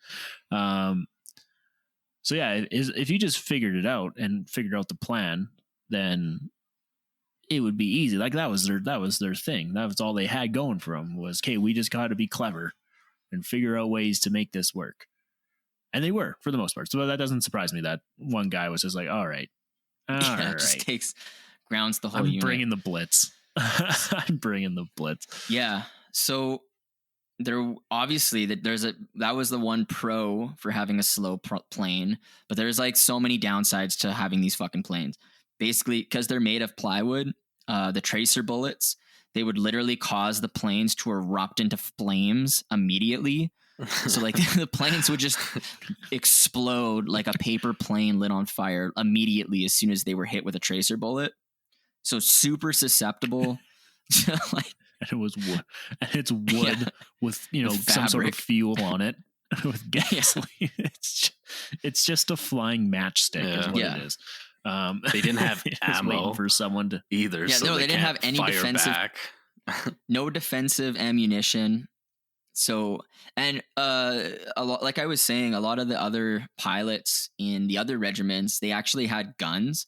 So yeah, if you just figured it out and figured out the plan, then it would be easy. Like that was their thing. That was all they had going for them was, okay, we just got to be clever and figure out ways to make this work. And they were, for the most part. So that doesn't surprise me that one guy was just like, all right. Just grounds the whole unit. I'm bringing the blitz. I'm bringing the blitz. Yeah. So there obviously that was the one pro for having a slow plane, but there's like so many downsides to having these fucking planes. Basically, because they're made of plywood, the tracer bullets, they would literally cause the planes to erupt into flames immediately. So like the planes would just explode like a paper plane lit on fire immediately as soon as they were hit with a tracer bullet. So super susceptible to like. And it was wood. And it's wood with some sort of fuel on it with gasoline. It's just a flying matchstick is what it is. They didn't have ammo for someone to either. Yeah, so they didn't have any defensive. No defensive ammunition. So, and a lot, like I was saying, a lot of the other pilots in the other regiments, they actually had guns.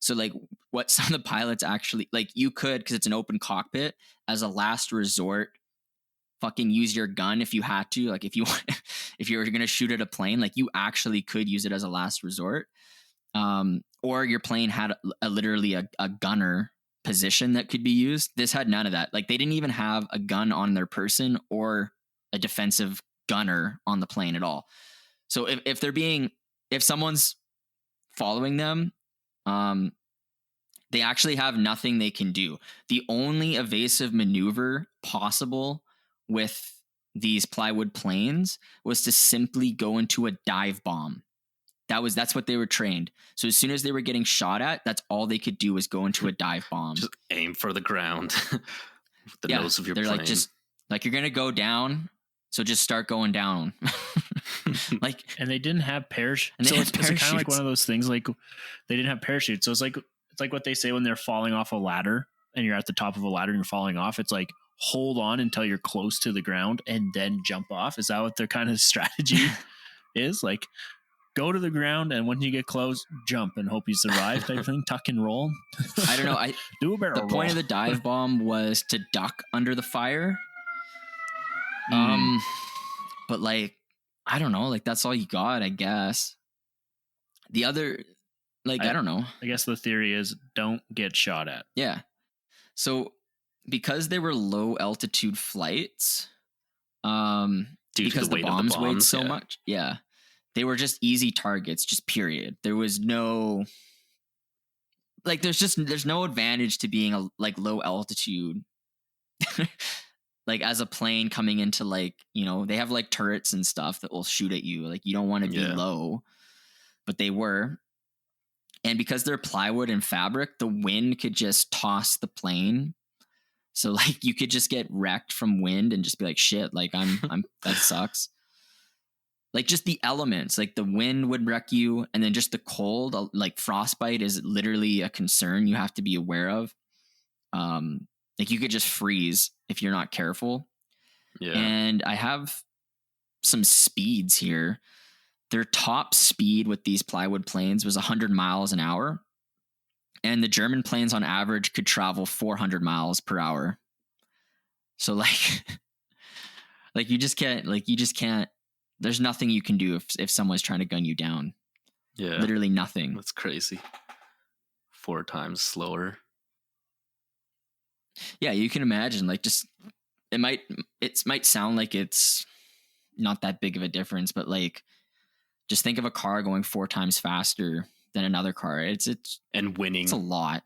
So like what some of the pilots actually like, you could, because it's an open cockpit, as a last resort, fucking use your gun if you had to. Like if you want, if you were gonna shoot at a plane, like you actually could use it as a last resort. Or your plane had literally a gunner position that could be used. This had none of that. Like they didn't even have a gun on their person or a defensive gunner on the plane at all. So if someone's following them, they actually have nothing they can do. The only evasive maneuver possible with these plywood planes was to simply go into a dive bomb. That's what they were trained. So as soon as they were getting shot at, that's all they could do was go into a dive bomb. Just aim for the ground with the nose of your plane. Like, just like, you're going to go down, so just start going down. Like, and they didn't have parachutes. So it's kind of like one of those things, like they didn't have parachutes. So it's like what they say when they're falling off a ladder and you're at the top of a ladder and you're falling off. It's like, hold on until you're close to the ground and then jump off. Is that what their kind of strategy is? Like, go to the ground, and when you get close, jump and hope you survive type thing. Tuck and roll. I don't know. Do a barrel roll. The point of the dive bomb was to duck under the fire. But like, I don't know. Like, that's all you got, I guess. The other, like, I don't know. I guess the theory is don't get shot at. Yeah. So because they were low altitude flights, because the bombs weighed so much. Yeah. They were just easy targets, just period. There was no, like, there's no advantage to being like low altitude. Like as a plane coming into, like, you know, they have like turrets and stuff that will shoot at you. Like you don't want to be low, but they were. And because they're plywood and fabric, the wind could just toss the plane. So like you could just get wrecked from wind and just be like, shit, like I'm that sucks. Like just the elements, like the wind would wreck you, and then just the cold, like frostbite is literally a concern you have to be aware of. Like you could just freeze if you're not careful. Yeah. And I have some speeds here. Their top speed with these plywood planes was 100 miles an hour. And the German planes on average could travel 400 miles per hour. So like, you just can't, there's nothing you can do if someone's trying to gun you down. Yeah. Literally nothing. That's crazy. 4 times slower. Yeah, you can imagine, like, just it might sound like it's not that big of a difference, but like just think of a car going 4 times faster than another car. It's and winning. It's a lot.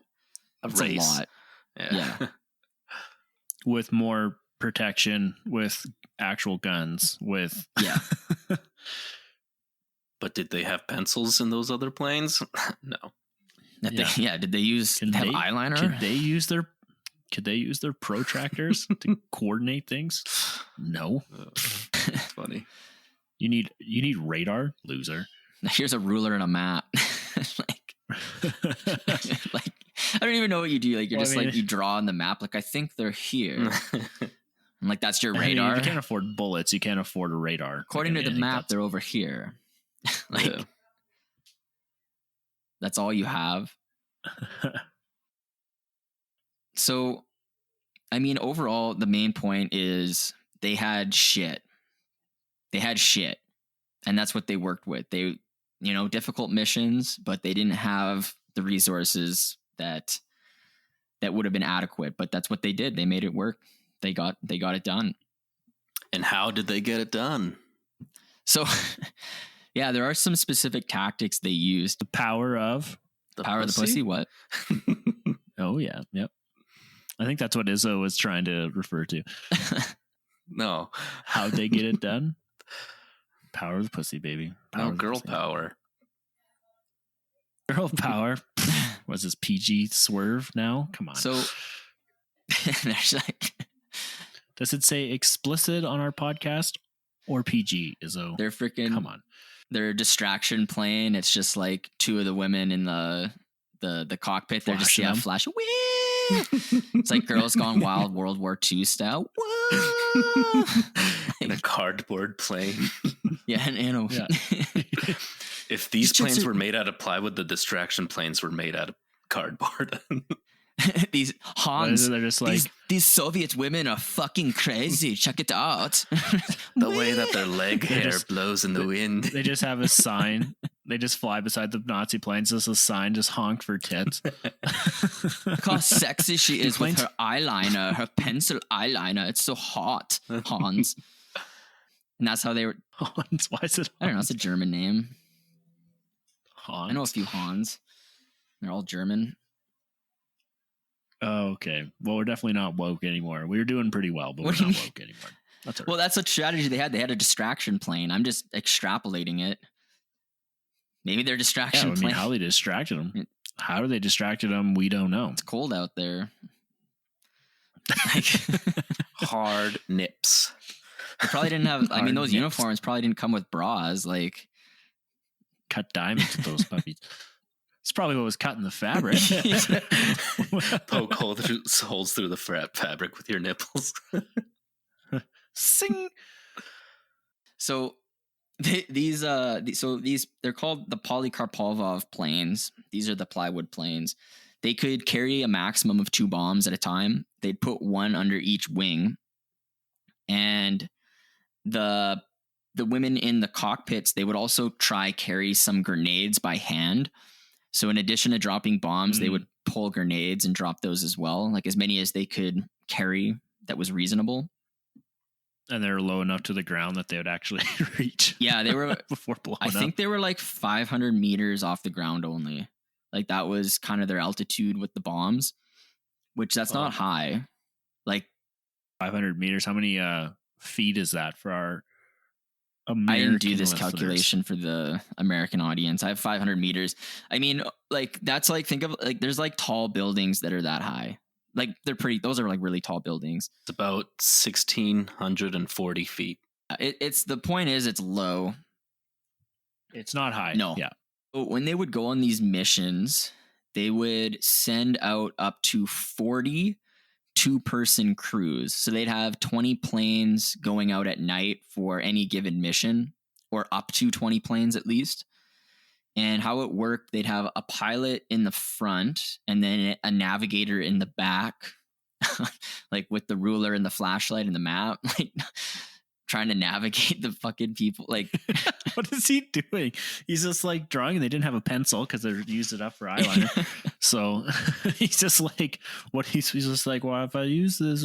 It's a lot. Yeah. With more protection, with actual guns, with But did they have pencils in those other planes? No. Did they have eyeliner? Could they use their protractors to coordinate things? No. That's funny. You need radar, loser. Here's a ruler and a map. like I don't even know what you do. Like like you draw on the map. Like I think they're here. I'm like, that's your radar. You can't afford bullets. You can't afford a radar. According to the map, they're over here. That's all you have. So, I mean, overall, the main point is they had shit. And that's what they worked with. They, difficult missions, but they didn't have the resources that would have been adequate. But that's what they did. They made it work. They got it done. And how did they get it done? So, yeah, there are some specific tactics they used. The power of the pussy. What? Oh yeah, yep. I think that's what Izzo was trying to refer to. No, how'd they get it done? Power of the pussy, baby. Girl power. Girl power. Was this PG swerve now? Come on. So there's like. Does it say explicit on our podcast or PG, Izzo? They're freaking. Come on. Their distraction plane. It's just like 2 of the women in the cockpit. They're just flash. It's like Girls Gone Wild, World War II style. Whoa! In a cardboard plane. Yeah, If these planes were made out of plywood, the distraction planes were made out of cardboard. These Hans, They're just like these Soviet women are fucking crazy. Check it out. The way that their leg They hair just- blows in the wind. they just have a sign. They just fly beside the Nazi planes. Just a sign, just honk for tits. Look how sexy she is with planes- her eyeliner, her pencil eyeliner. It's so hot, Hans. And that's how they were. Hans. Why is it? I don't know. It's a German name. Hans. I know a few Hans. They're all German. Oh, okay. Well, we're definitely not woke anymore. We were doing pretty well, but What we're do you not mean? woke anymore. That's all Well, right. that's what strategy they had. They had a distraction plane. I'm just extrapolating it. Maybe their Yeah, distraction I mean, plane. how they distracted them. How they distracted them, we don't know. It's cold out there. Hard nips. They probably didn't have. I mean, Hard those nips. uniforms probably didn't come with bras. Like, Cut diamonds with those puppies. It's probably what was cut in the fabric. Poke holes through the fabric with your nipples. Sing. so these they're called the Polikarpov planes. These are the plywood planes. They could carry a maximum of 2 bombs at a time. They'd put one under each wing, and the women in the cockpits, they would also try carry some grenades by hand. So in addition to dropping bombs, they would pull grenades and drop those as well, like as many as they could carry that was reasonable. And they're low enough to the ground that they would actually reach. Yeah, they were. before blowing I up. think they were like 500 meters off the ground only. Like that was kind of their altitude with the bombs, which that's not high. Like 500 meters. How many feet is that for our American I didn't do this listeners? calculation for the American audience. I have 500 meters. I mean, like that's like, think of like there's like tall buildings that are that high. Like they're pretty. Those are like really tall buildings. It's about 1,640 feet. It's the point is it's low. It's not high. No. Yeah. When they would go on these missions, they would send out up to 40 2-person crews. So they'd have 20 planes going out at night for any given mission, or up to 20 planes at least. And how it worked, they'd have a pilot in the front and then a navigator in the back, like with the ruler and the flashlight and the map, like trying to navigate the fucking people. Like, What is he doing? He's just like drawing, and they didn't have a pencil because they used it up for eyeliner. So he's just like, he's just like, well, if I use this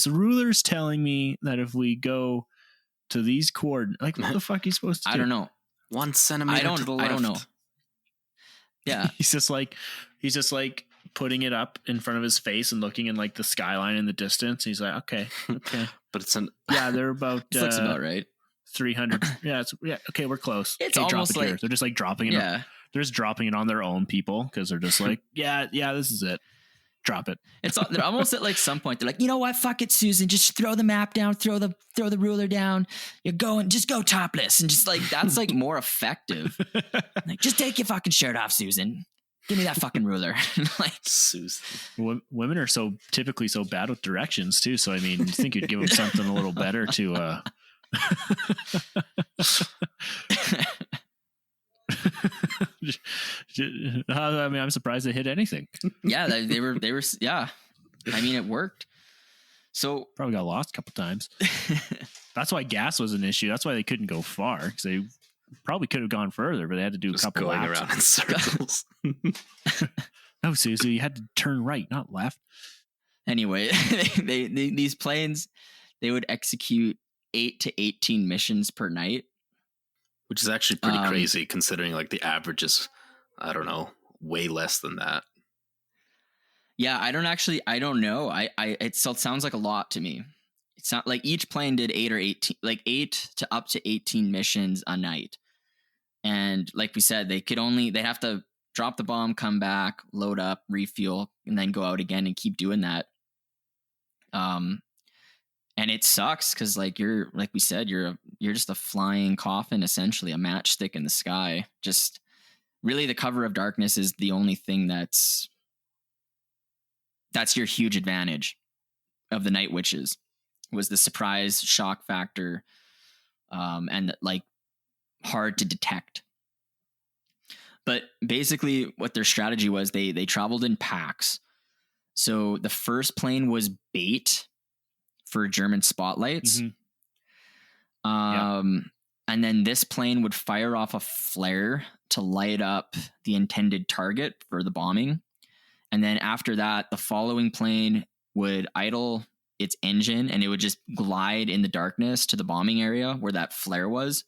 ruler's telling me that if we go to these coordinates, like, what the fuck are you supposed to do? I don't know. 1 centimeter to the left. I don't know. Yeah. He's just like putting it up in front of his face and looking in like the skyline in the distance. He's like, okay. But it's an Yeah, they're about Looks about right. 300. Yeah, okay, we're close. It's Okay, drop almost it here. like- They're just like dropping it. Yeah. They're just dropping it on their own people because they're just like, yeah, this is it. Drop it. They're almost at like some point they're like, you know what, fuck it, Susan, just throw the map down, throw the ruler down. You're going, just go topless, and just like that's like more effective. Like, just take your fucking shirt off, Susan. Give me that fucking ruler. Like, Susan. Women are typically so bad with directions too. So I mean, you think you'd give them something a little better to. I mean, I'm surprised they hit anything. yeah, they were. Yeah, I mean, it worked. So Probably got lost a couple times. That's why gas was an issue. That's why they couldn't go far, because they probably could have gone further, but they had to do Just a couple going laps. around in circles. No, Susie, you had to turn right, not left. anyway, these planes, they would execute 8 to 18 missions per night. Which is actually pretty crazy considering like the average is, I don't know, way less than that. Yeah, I don't know. It still sounds like a lot to me. It's not like each plane did 8 or 18, like 8 to up to 18 missions a night. And like we said, they'd have to drop the bomb, come back, load up, refuel, and then go out again and keep doing that. And it sucks because like we said, you're just a flying coffin, essentially a matchstick in the sky. Just really the cover of darkness is the only thing that's your huge advantage of the Night Witches, was the surprise shock factor, and like hard to detect. But basically, what their strategy was, they traveled in packs. So the first plane was bait for German spotlights. And then this plane would fire off a flare to light up the intended target for the bombing. And then after that, the following plane would idle its engine and it would just glide in the darkness to the bombing area where that flare was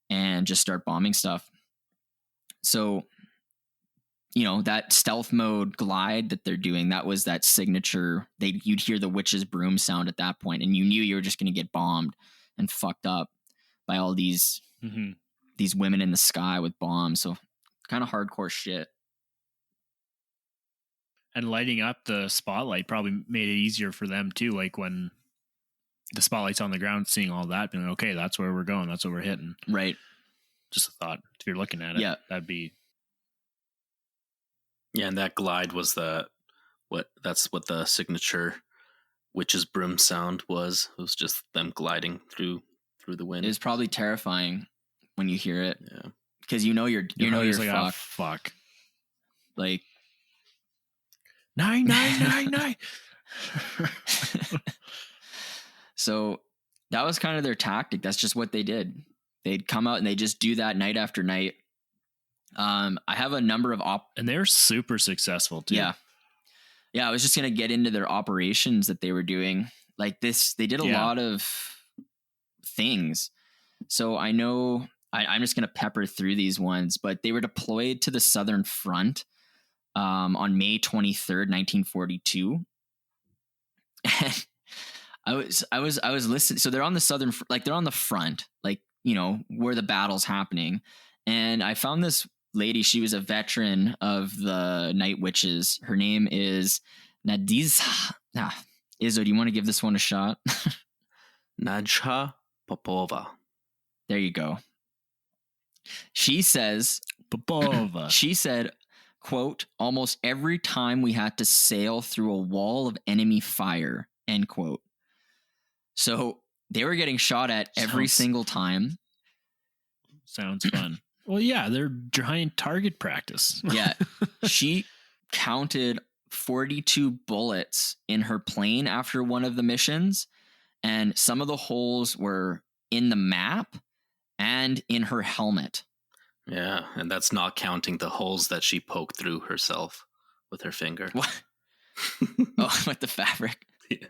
and just start bombing stuff. So, that stealth mode glide that they're doing, that was that signature. You'd hear the witch's broom sound at that point, and you knew you were just going to get bombed and fucked up by all these women in the sky with bombs. So kind of hardcore shit. And lighting up the spotlight probably made it easier for them too. Like when the spotlight's on the ground, seeing all that, being like, okay, that's where we're going. That's what we're hitting. Right. Just a thought. If you're looking at it, that'd be. Yeah, and that glide was that's what the signature witch's broom sound was. It was just them gliding through the wind. It was probably terrifying when you hear it. Yeah. Because you're like, fucked. Oh, fuck. Like 999. So that was kind of their tactic. That's just what they did. They'd come out and they just do that night after night. I have a number of and they're super successful too. Yeah. I was just gonna get into their operations that they were doing. Like this, they did a lot of things. So I know I'm just gonna pepper through these ones, but they were deployed to the Southern Front on May 23rd, 1942. And I was listening. So they're on the Southern, like they're on the front, like, where the battle's happening. And I found this lady. She was a veteran of the Night Witches. Her name is Nadiz. Izzo, do you want to give this one a shot? Nadja Popova. There you go. She says, Popova. She said, quote, almost every time we had to sail through a wall of enemy fire, end quote. So they were getting shot at every single time. Sounds fun. Well, yeah, they're giant target practice. Yeah. She counted 42 bullets in her plane after one of the missions, and some of the holes were in the map and in her helmet. Yeah, and that's not counting the holes that she poked through herself with her finger. What? Oh, with the fabric. Yeah.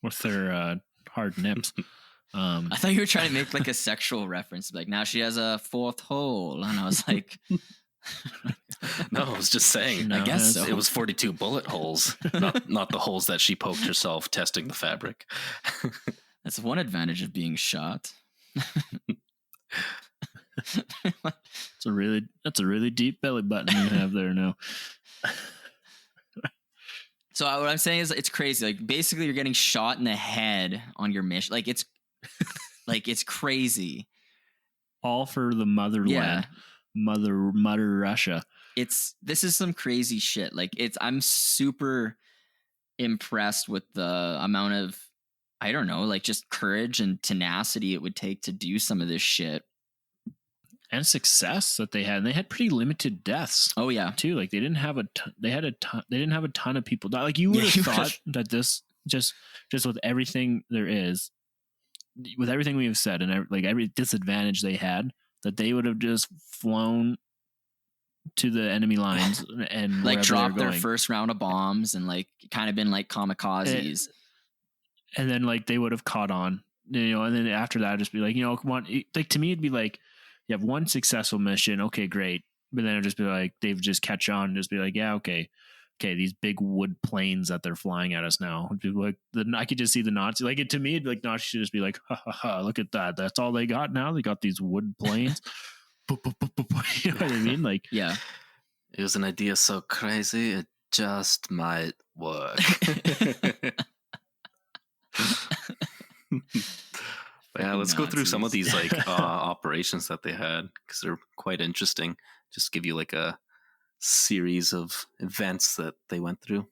With their hard nips. I thought you were trying to make like a sexual reference, like now she has a fourth hole, and I was like, no, I was just saying. I guess so. It was 42 bullet holes, not the holes that she poked herself testing the fabric. That's one advantage of being shot. That's a really deep belly button you have there now. So what I'm saying is, it's crazy. Like basically, you're getting shot in the head on your mission. Like it's crazy. All for the motherland, mother Russia. This is some crazy shit. Like I'm super impressed with the amount of, I don't know, like just courage and tenacity it would take to do some of this shit. And success that they had. And they had pretty limited deaths. Oh yeah, too. Like they didn't have a ton of people die. Like you would have thought that this just with everything there is, with everything we have said, and every disadvantage they had, that they would have just flown to the enemy lines and like dropped their first round of bombs and like kind of been like kamikazes. And then like they would have caught on, and then after that, just be like, come on. Like to me, it'd be like, you have one successful mission. Okay, great. But then it'd just be like, they would just catch on and just be like, yeah, okay, these big wood planes that they're flying at us now. Like I could just see the Nazi. Like to me, it'd be like Nazi should just be like, ha ha ha, look at that. That's all they got now. They got these wood planes. You know what I mean? Like, yeah, it was an idea so crazy it just might work. But yeah, let's go through some of these like operations that they had, because they're quite interesting. Just give you like a series of events that they went through.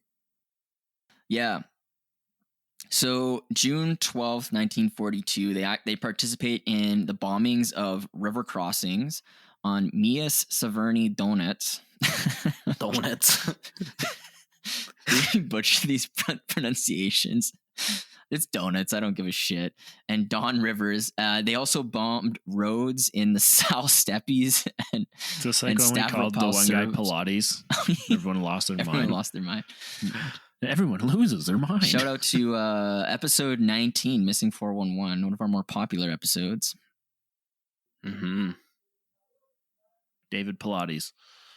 Yeah. So June 12th, 1942, they participate in the bombings of river crossings on Mias Severni Donuts. Donuts. We butcher these pronunciations. It's donuts. I don't give a shit. And Don Rivers. They also bombed roads in the South Steppes and Just like when we called the one guy Pilates. Everyone lost their Everyone mind. lost their mind. Everyone loses their mind. Shout out to episode 19, Missing 411, one of our more popular episodes. Mm-hmm. David Pilates.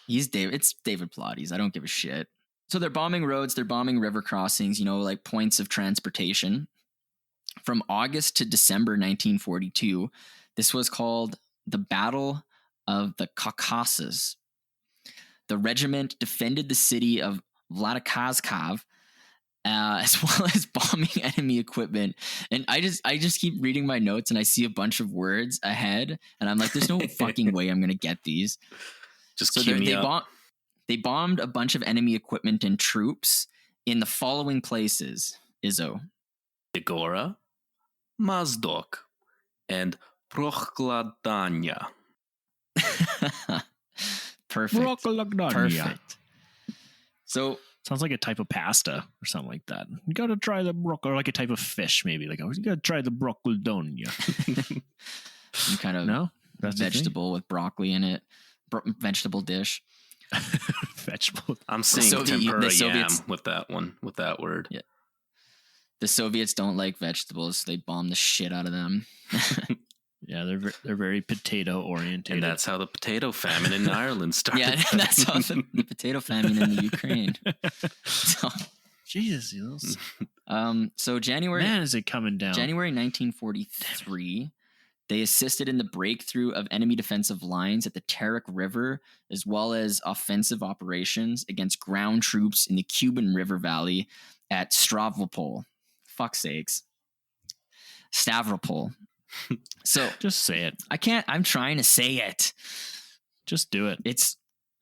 It's David Pilates. I don't give a shit. So they're bombing roads, they're bombing river crossings, like points of transportation. From August to December 1942, this was called the Battle of the Caucasus. The regiment defended the city of Vladikavkaz, as well as bombing enemy equipment. And I just keep reading my notes and I see a bunch of words ahead, and I'm like, there's no fucking way I'm gonna get these. Just cue me up. They bombed a bunch of enemy equipment and troops in the following places, Izzo. Igora, Mazdok, and Prokhladanya. Perfect. Perfect. So sounds like a type of pasta or something like that. You got to try the broccoli, or like a type of fish, maybe. Like, you got to try the broccoldonia. Some kind of That's vegetable with broccoli in it. Vegetable dish. Vegetable. I'm seeing tempura yam with that one, with that word. Yeah. The Soviets don't like vegetables, so they bomb the shit out of them. Yeah, they're very potato oriented, and that's how the potato famine in Ireland started. Yeah, that's how the potato famine in the Ukraine. So, Jesus. So January. Man, is it coming down? January 1943. They assisted in the breakthrough of enemy defensive lines at the Terek River, as well as offensive operations against ground troops in the Cuban River Valley at Stavropol. Fuck's sakes. Stavropol. So just say it. I'm trying to say it. Just do it.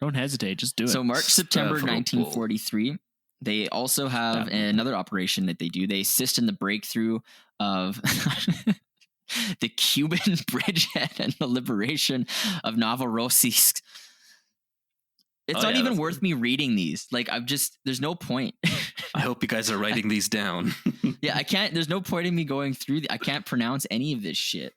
Don't hesitate. Just do it. So March, September 1943. They also have another operation that they do. They assist in the breakthrough of the Cuban bridgehead and the liberation of Novorossiysk. It's not even worth me reading these. Like, there's no point. I hope you guys are writing these down. Yeah, there's no point in me going through. I can't pronounce any of this shit.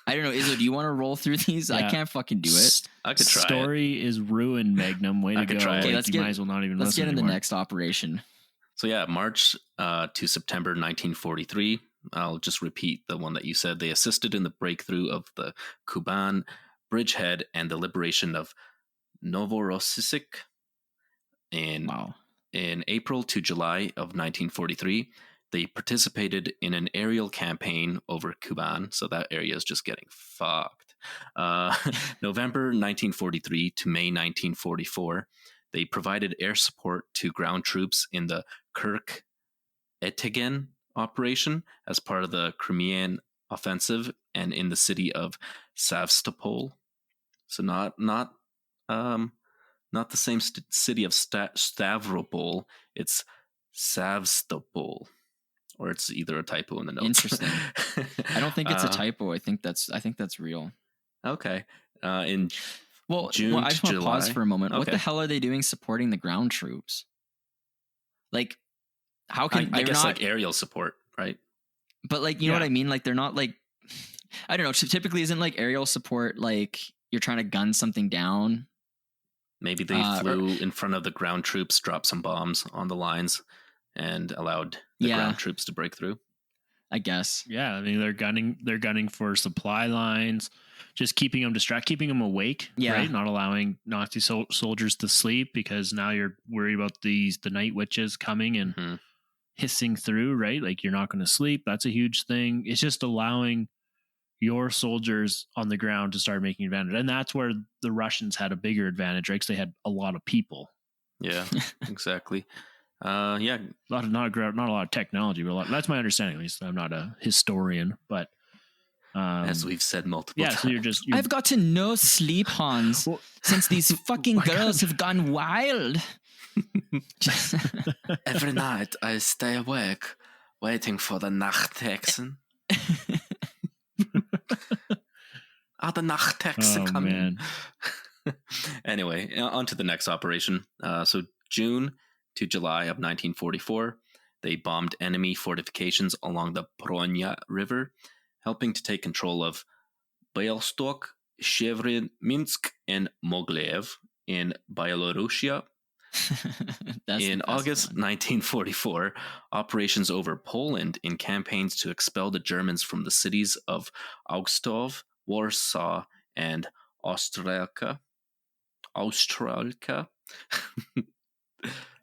I don't know. Izzo, do you want to roll through these? Yeah. I can't fucking do it. I could try. Story is ruined, Magnum. Way to go. Okay, might as well not even let's listen get in anymore. the next operation. So yeah, March to September 1943. I'll just repeat the one that you said. They assisted in the breakthrough of the Kuban bridgehead and the liberation of Novorossiysk. In April to July of 1943, they participated in an aerial campaign over Kuban, so that area is just getting fucked. November 1943 to May 1944, they provided air support to ground troops in the Kirk-Etegen operation as part of the Crimean offensive and in the city of Sevastopol. So not the same city of Stavropol. It's Sevastopol, or it's either a typo in the notes. Interesting. I don't think it's a typo. I think that's real. Okay. In June I just want to pause for a moment. Okay. What the hell are they doing supporting the ground troops? Like, how can I guess like aerial support, right? But like, you know what I mean? Like, they're not like, I don't know. Typically, isn't like aerial support like you're trying to gun something down? Maybe they flew in front of the ground troops, dropped some bombs on the lines, and allowed the ground troops to break through. I guess. Yeah, I mean they're gunning for supply lines, just keeping them distracted, keeping them awake. Yeah, right? Not allowing Nazi soldiers to sleep because now you're worried about the night witches coming and hissing through. Right, like you're not going to sleep. That's a huge thing. It's just allowing your soldiers on the ground to start making advantage. And that's where the Russians had a bigger advantage, right? Because they had a lot of people. Yeah, exactly. Not a lot of technology, but that's my understanding. At least I'm not a historian, but as we've said multiple times. So I've got to no sleep, Hans, since these fucking girls have gone wild. Every night I stay awake, waiting for the Nachthexen. the Nachtex Oh, coming. man. Anyway, on to the next operation. So June to July of 1944, they bombed enemy fortifications along the Pronya River, helping to take control of Bialystok, Minsk, and Mogilев in Byelorusia. That's In the best August one. 1944, operations over Poland in campaigns to expel the Germans from the cities of Augustów, Warsaw, and Ostrelka.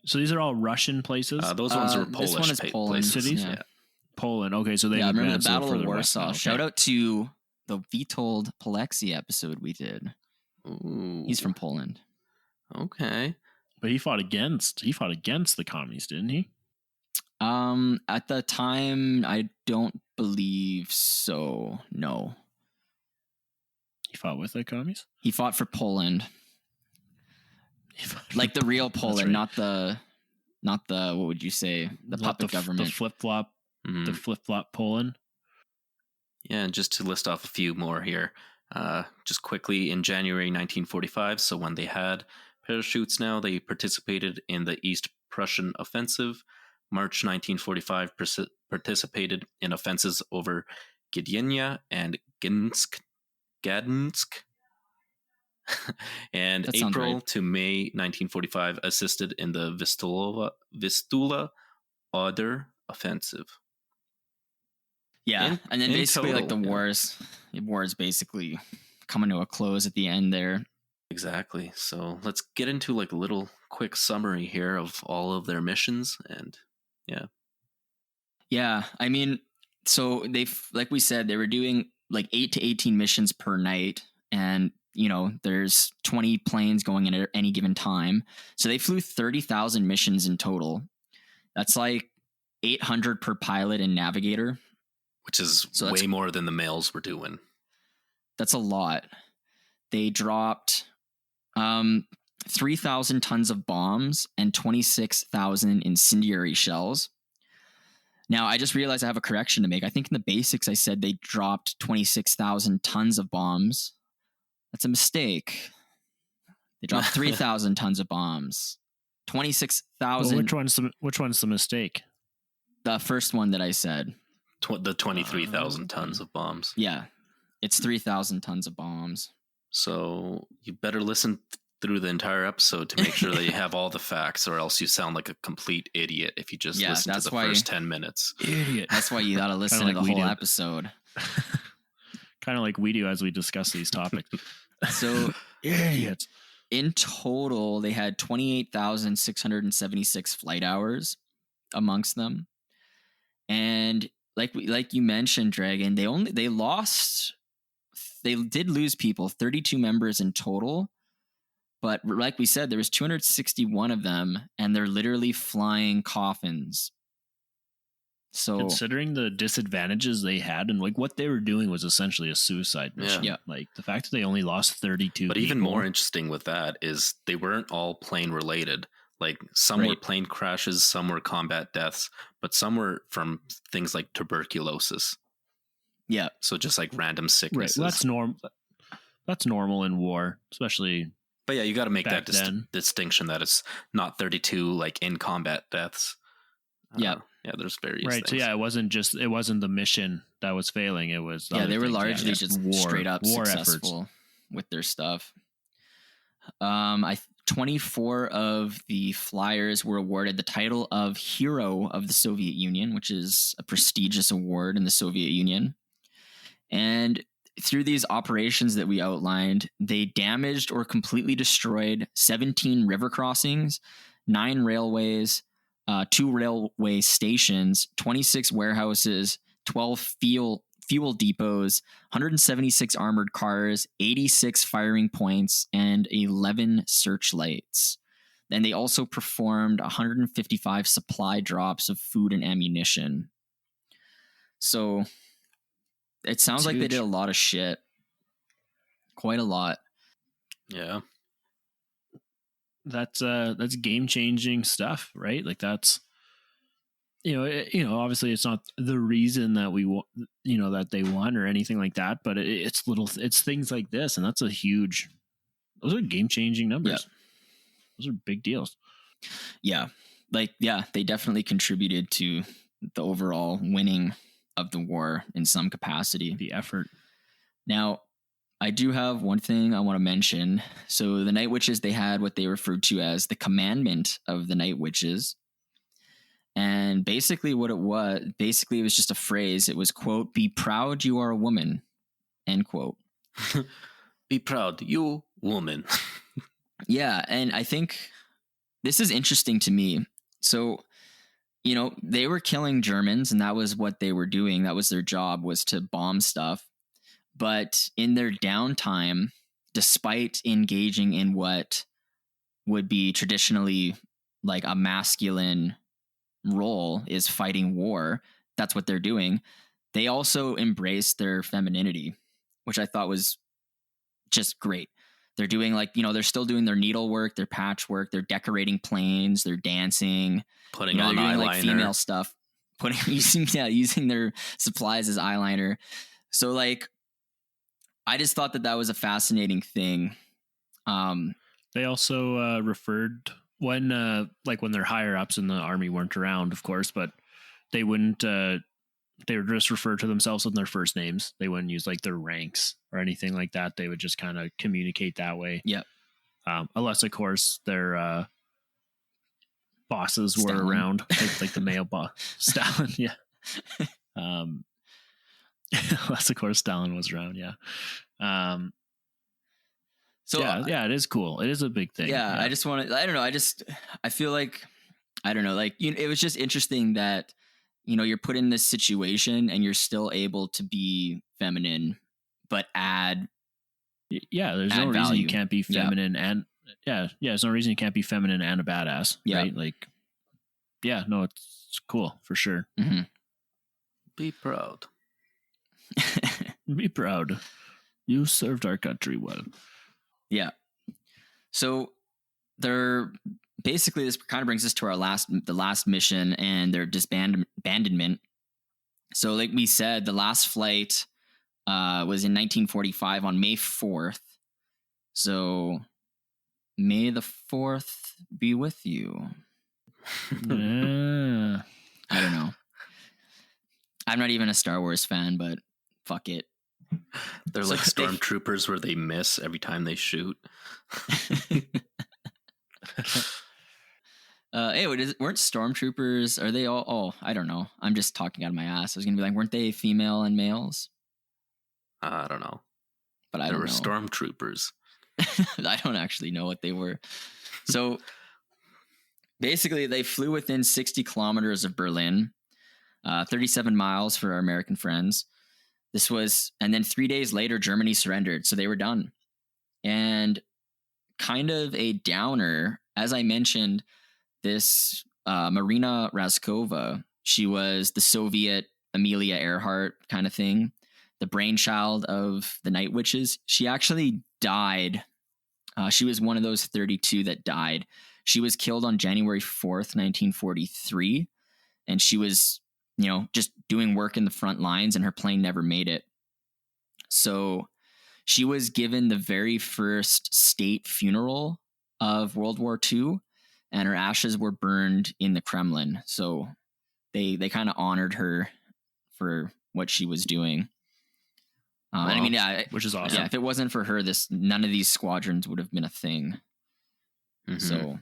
So these are all Russian places? Those ones were This Polish one is Poland. places. Cities? Yeah. Poland. Okay, so they Yeah, I remember the advanced a little Battle of further west Warsaw. now. Okay. Shout out to the Witold Polexi episode we did. Ooh, He's from Poland. Okay. But he fought against the communists, didn't he? At the time, I don't believe so. No, He fought with the commies? he fought for Poland, like the real Poland, right. not the what would you say, the puppet government. The flip-flop Mhm. the flip-flop Poland. Yeah, and just to list off a few more here, just quickly, in January 1945, so when they had parachutes now, they participated in the East Prussian Offensive. March 1945, participated in offensives over Gdynia and Gdansk. And That sounds April right. to May 1945, assisted in the Vistula Oder Offensive. Yeah, and then in basically like total, the yeah. war is basically coming to a close at the end there. Exactly. So let's get into like a little quick summary here of all of their missions. And Yeah, I mean, so like we said, they were doing like 8 to 18 missions per night, and there's 20 planes going in at any given time. So they flew 30,000 missions in total. That's like 800 per pilot and navigator. which is So way more than the males were doing. That's a lot. They dropped 3,000 tons of bombs and 26,000 incendiary shells. Now, I just realized I have a correction to make. I think in the basics, I said they dropped 26,000 tons of bombs. That's a mistake. They dropped 3,000 tons of bombs. 26,000. Well, which one's the mistake? The first one that I said. The 23,000 tons of bombs. Yeah, it's 3,000 tons of bombs. So you better listen through the entire episode to make sure that you have all the facts, or else you sound like a complete idiot if you just listen to the first 10 minutes. Idiot. That's why you got to listen to the whole episode. Kind of like we do as we discuss these topics. So, idiots. In total, they had 28,676 flight hours amongst them. And like you mentioned, Dragon, they did lose people, 32 members in total. But like we said, there was 261 of them, and they're literally flying coffins. So considering the disadvantages they had, and like what they were doing was essentially a suicide mission. Yeah. Like the fact that they only lost 32 But people. even more interesting with that is they weren't all plane related. Like some were plane crashes, some were combat deaths, but some were from things like tuberculosis. Yeah. So just like random sicknesses. Well, that's normal in war, especially. But yeah, you got to make that then. distinction that it's not 32 like in combat deaths. Yeah. Yeah, there's various Right. things. So yeah, it wasn't the mission that was failing. It was they were things. largely just straight up successful efforts with their stuff. 24 of the flyers were awarded the title of Hero of the Soviet Union, which is a prestigious award in the Soviet Union. And through these operations that we outlined, they damaged or completely destroyed 17 river crossings, 9 railways, 2 railway stations, 26 warehouses, 12 fuel depots, 176 armored cars, 86 firing points, and 11 searchlights. And they also performed 155 supply drops of food and ammunition. So it sounds like they did a lot of shit. Quite a lot. Yeah. That's game changing stuff, right? Like that's Obviously it's not the reason that we want, that they won or anything like that, but it's things like this. And those are game changing numbers. Yeah. Those are big deals. Yeah. They definitely contributed to the overall winning of the war in some capacity. The effort. Now, I do have one thing I want to mention. So the Night Witches, they had what they referred to as the commandment of the Night Witches. And basically what it was just a phrase. It was, quote, "Be proud you are a woman," end quote. Be proud, you woman. Yeah, and I think this is interesting to me. So, they were killing Germans, and that was what they were doing. That was their job, was to bomb stuff. But in their downtime, despite engaging in what would be traditionally like a masculine role, is fighting war, that's what they're doing, they also embraced their femininity, which I thought was just great. They're doing they're still doing their needlework, their patchwork, they're decorating planes, they're dancing, putting on they're doing eyeliner, female stuff, using their supplies as eyeliner. So I just thought that was a fascinating thing. They also referred when their higher ups in the army weren't around, of course, but they wouldn't. They would just refer to themselves with their first names. They wouldn't use their ranks or anything like that. They would just kind of communicate that way. Yeah. Unless, of course, their bosses Stalin were around, like the male boss, Stalin. Yeah. Unless, of course, Stalin was around. Yeah. So yeah, it is cool. It is a big thing. Yeah. I just want to. I don't know. I feel like I don't know. It was just interesting that you're put in this situation and you're still able to be feminine, but add. Yeah, there's no reason you can't be feminine and there's no reason you can't be feminine and a badass. Yeah. Right? It's cool for sure. Mm-hmm. Be proud. Be proud. You served our country well. Yeah. So they're basically, this kind of brings us to the last mission and their abandonment. So like we said, the last flight was in 1945 on May 4th. So may the 4th be with you. Yeah. I don't know. I'm not even a Star Wars fan, but fuck it. They're like stormtroopers where they miss every time they shoot. Weren't stormtroopers? Are they all? Oh, I don't know. I'm just talking out of my ass. I was gonna be like, weren't they female and males? I don't know. But they were stormtroopers. I don't actually know what they were. So basically, they flew within 60 kilometers of Berlin, 37 miles for our American friends. And then 3 days later, Germany surrendered. So they were done. And kind of a downer, as I mentioned, this Marina Razkova, she was the Soviet Amelia Earhart kind of thing, the brainchild of the Night Witches. She actually died. She was one of those 32 that died. She was killed on January 4th, 1943. And she was, just doing work in the front lines, and her plane never made it. So she was given the very first state funeral of World War II, and her ashes were burned in the Kremlin. So they kind of honored her for what she was doing. Wow. And I mean, which is awesome. Yeah, if it wasn't for her, none of these squadrons would have been a thing. Mm-hmm. So,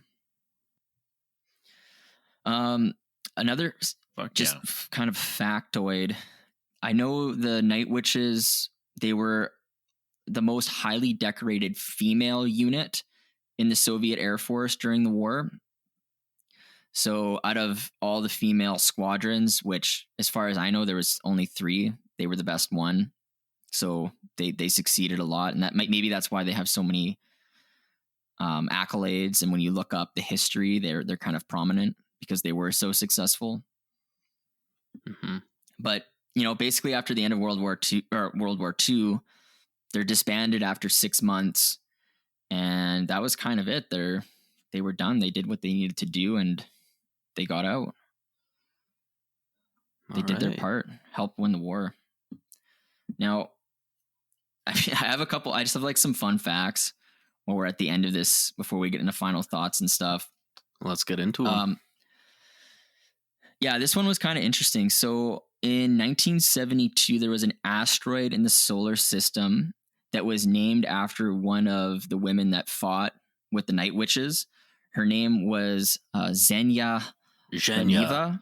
another kind of factoid. I know the Night Witches, they were the most highly decorated female unit in the Soviet Air Force during the war. So out of all the female squadrons, which as far as I know, there was only 3, they were the best one. So they succeeded a lot. And maybe that's why they have so many accolades. And when you look up the history, they're kind of prominent because they were so successful. Mm-hmm. But, basically after the end of World War II, they're disbanded after 6 months. And that was kind of it. They were done. They did what they needed to do and they got out. They did their Alright. part, help win the war. Now, I have a couple. I just have like some fun facts while we're at the end of this before we get into final thoughts and stuff. Let's get into it. Yeah, this one was kind of interesting. So in 1972, there was an asteroid in the solar system that was named after one of the women that fought with the Night Witches. Her name was Xenia Zhenya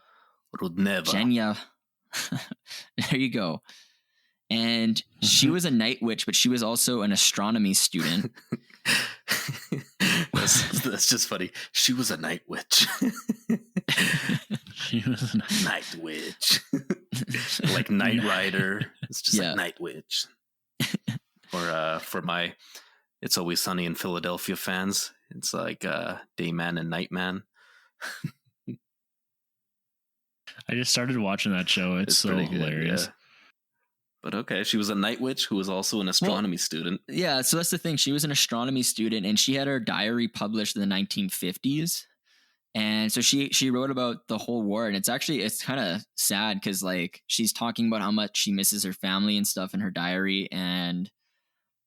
Rudneva. Xenia. There you go. And she was a night witch, but she was also an astronomy student. That's just funny. She was a night witch. She was Night witch. Like Knight Rider. It's just like Night Witch. Or for my It's Always Sunny in Philadelphia fans, it's like Day Man and Night Man. I just started watching that show. It's so pretty good, hilarious. yeah. But okay, she was a night witch who was also an astronomy student. Yeah, so that's the thing. She was an astronomy student, and she had her diary published in the 1950s. And so she wrote about the whole war, and it's kind of sad because like she's talking about how much she misses her family and stuff in her diary, and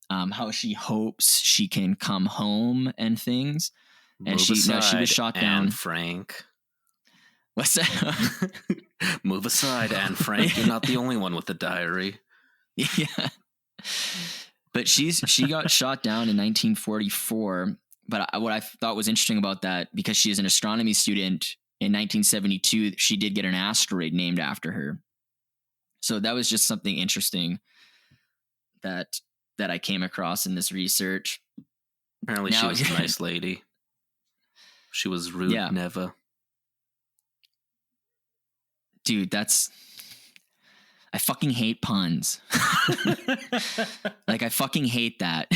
how she hopes she can come home and things. And Move she was aside, shot Anne down. Frank. What's that? Move aside, Anne Frank. You're not the only one with a diary. Yeah. But she got shot down in 1944. But what I thought was interesting about that, because she is an astronomy student in 1972, she did get an asteroid named after her. So that was just something interesting that I came across in this research. Apparently she was a nice lady. She was rude, Neva. Dude, I fucking hate puns. Like, I fucking hate that.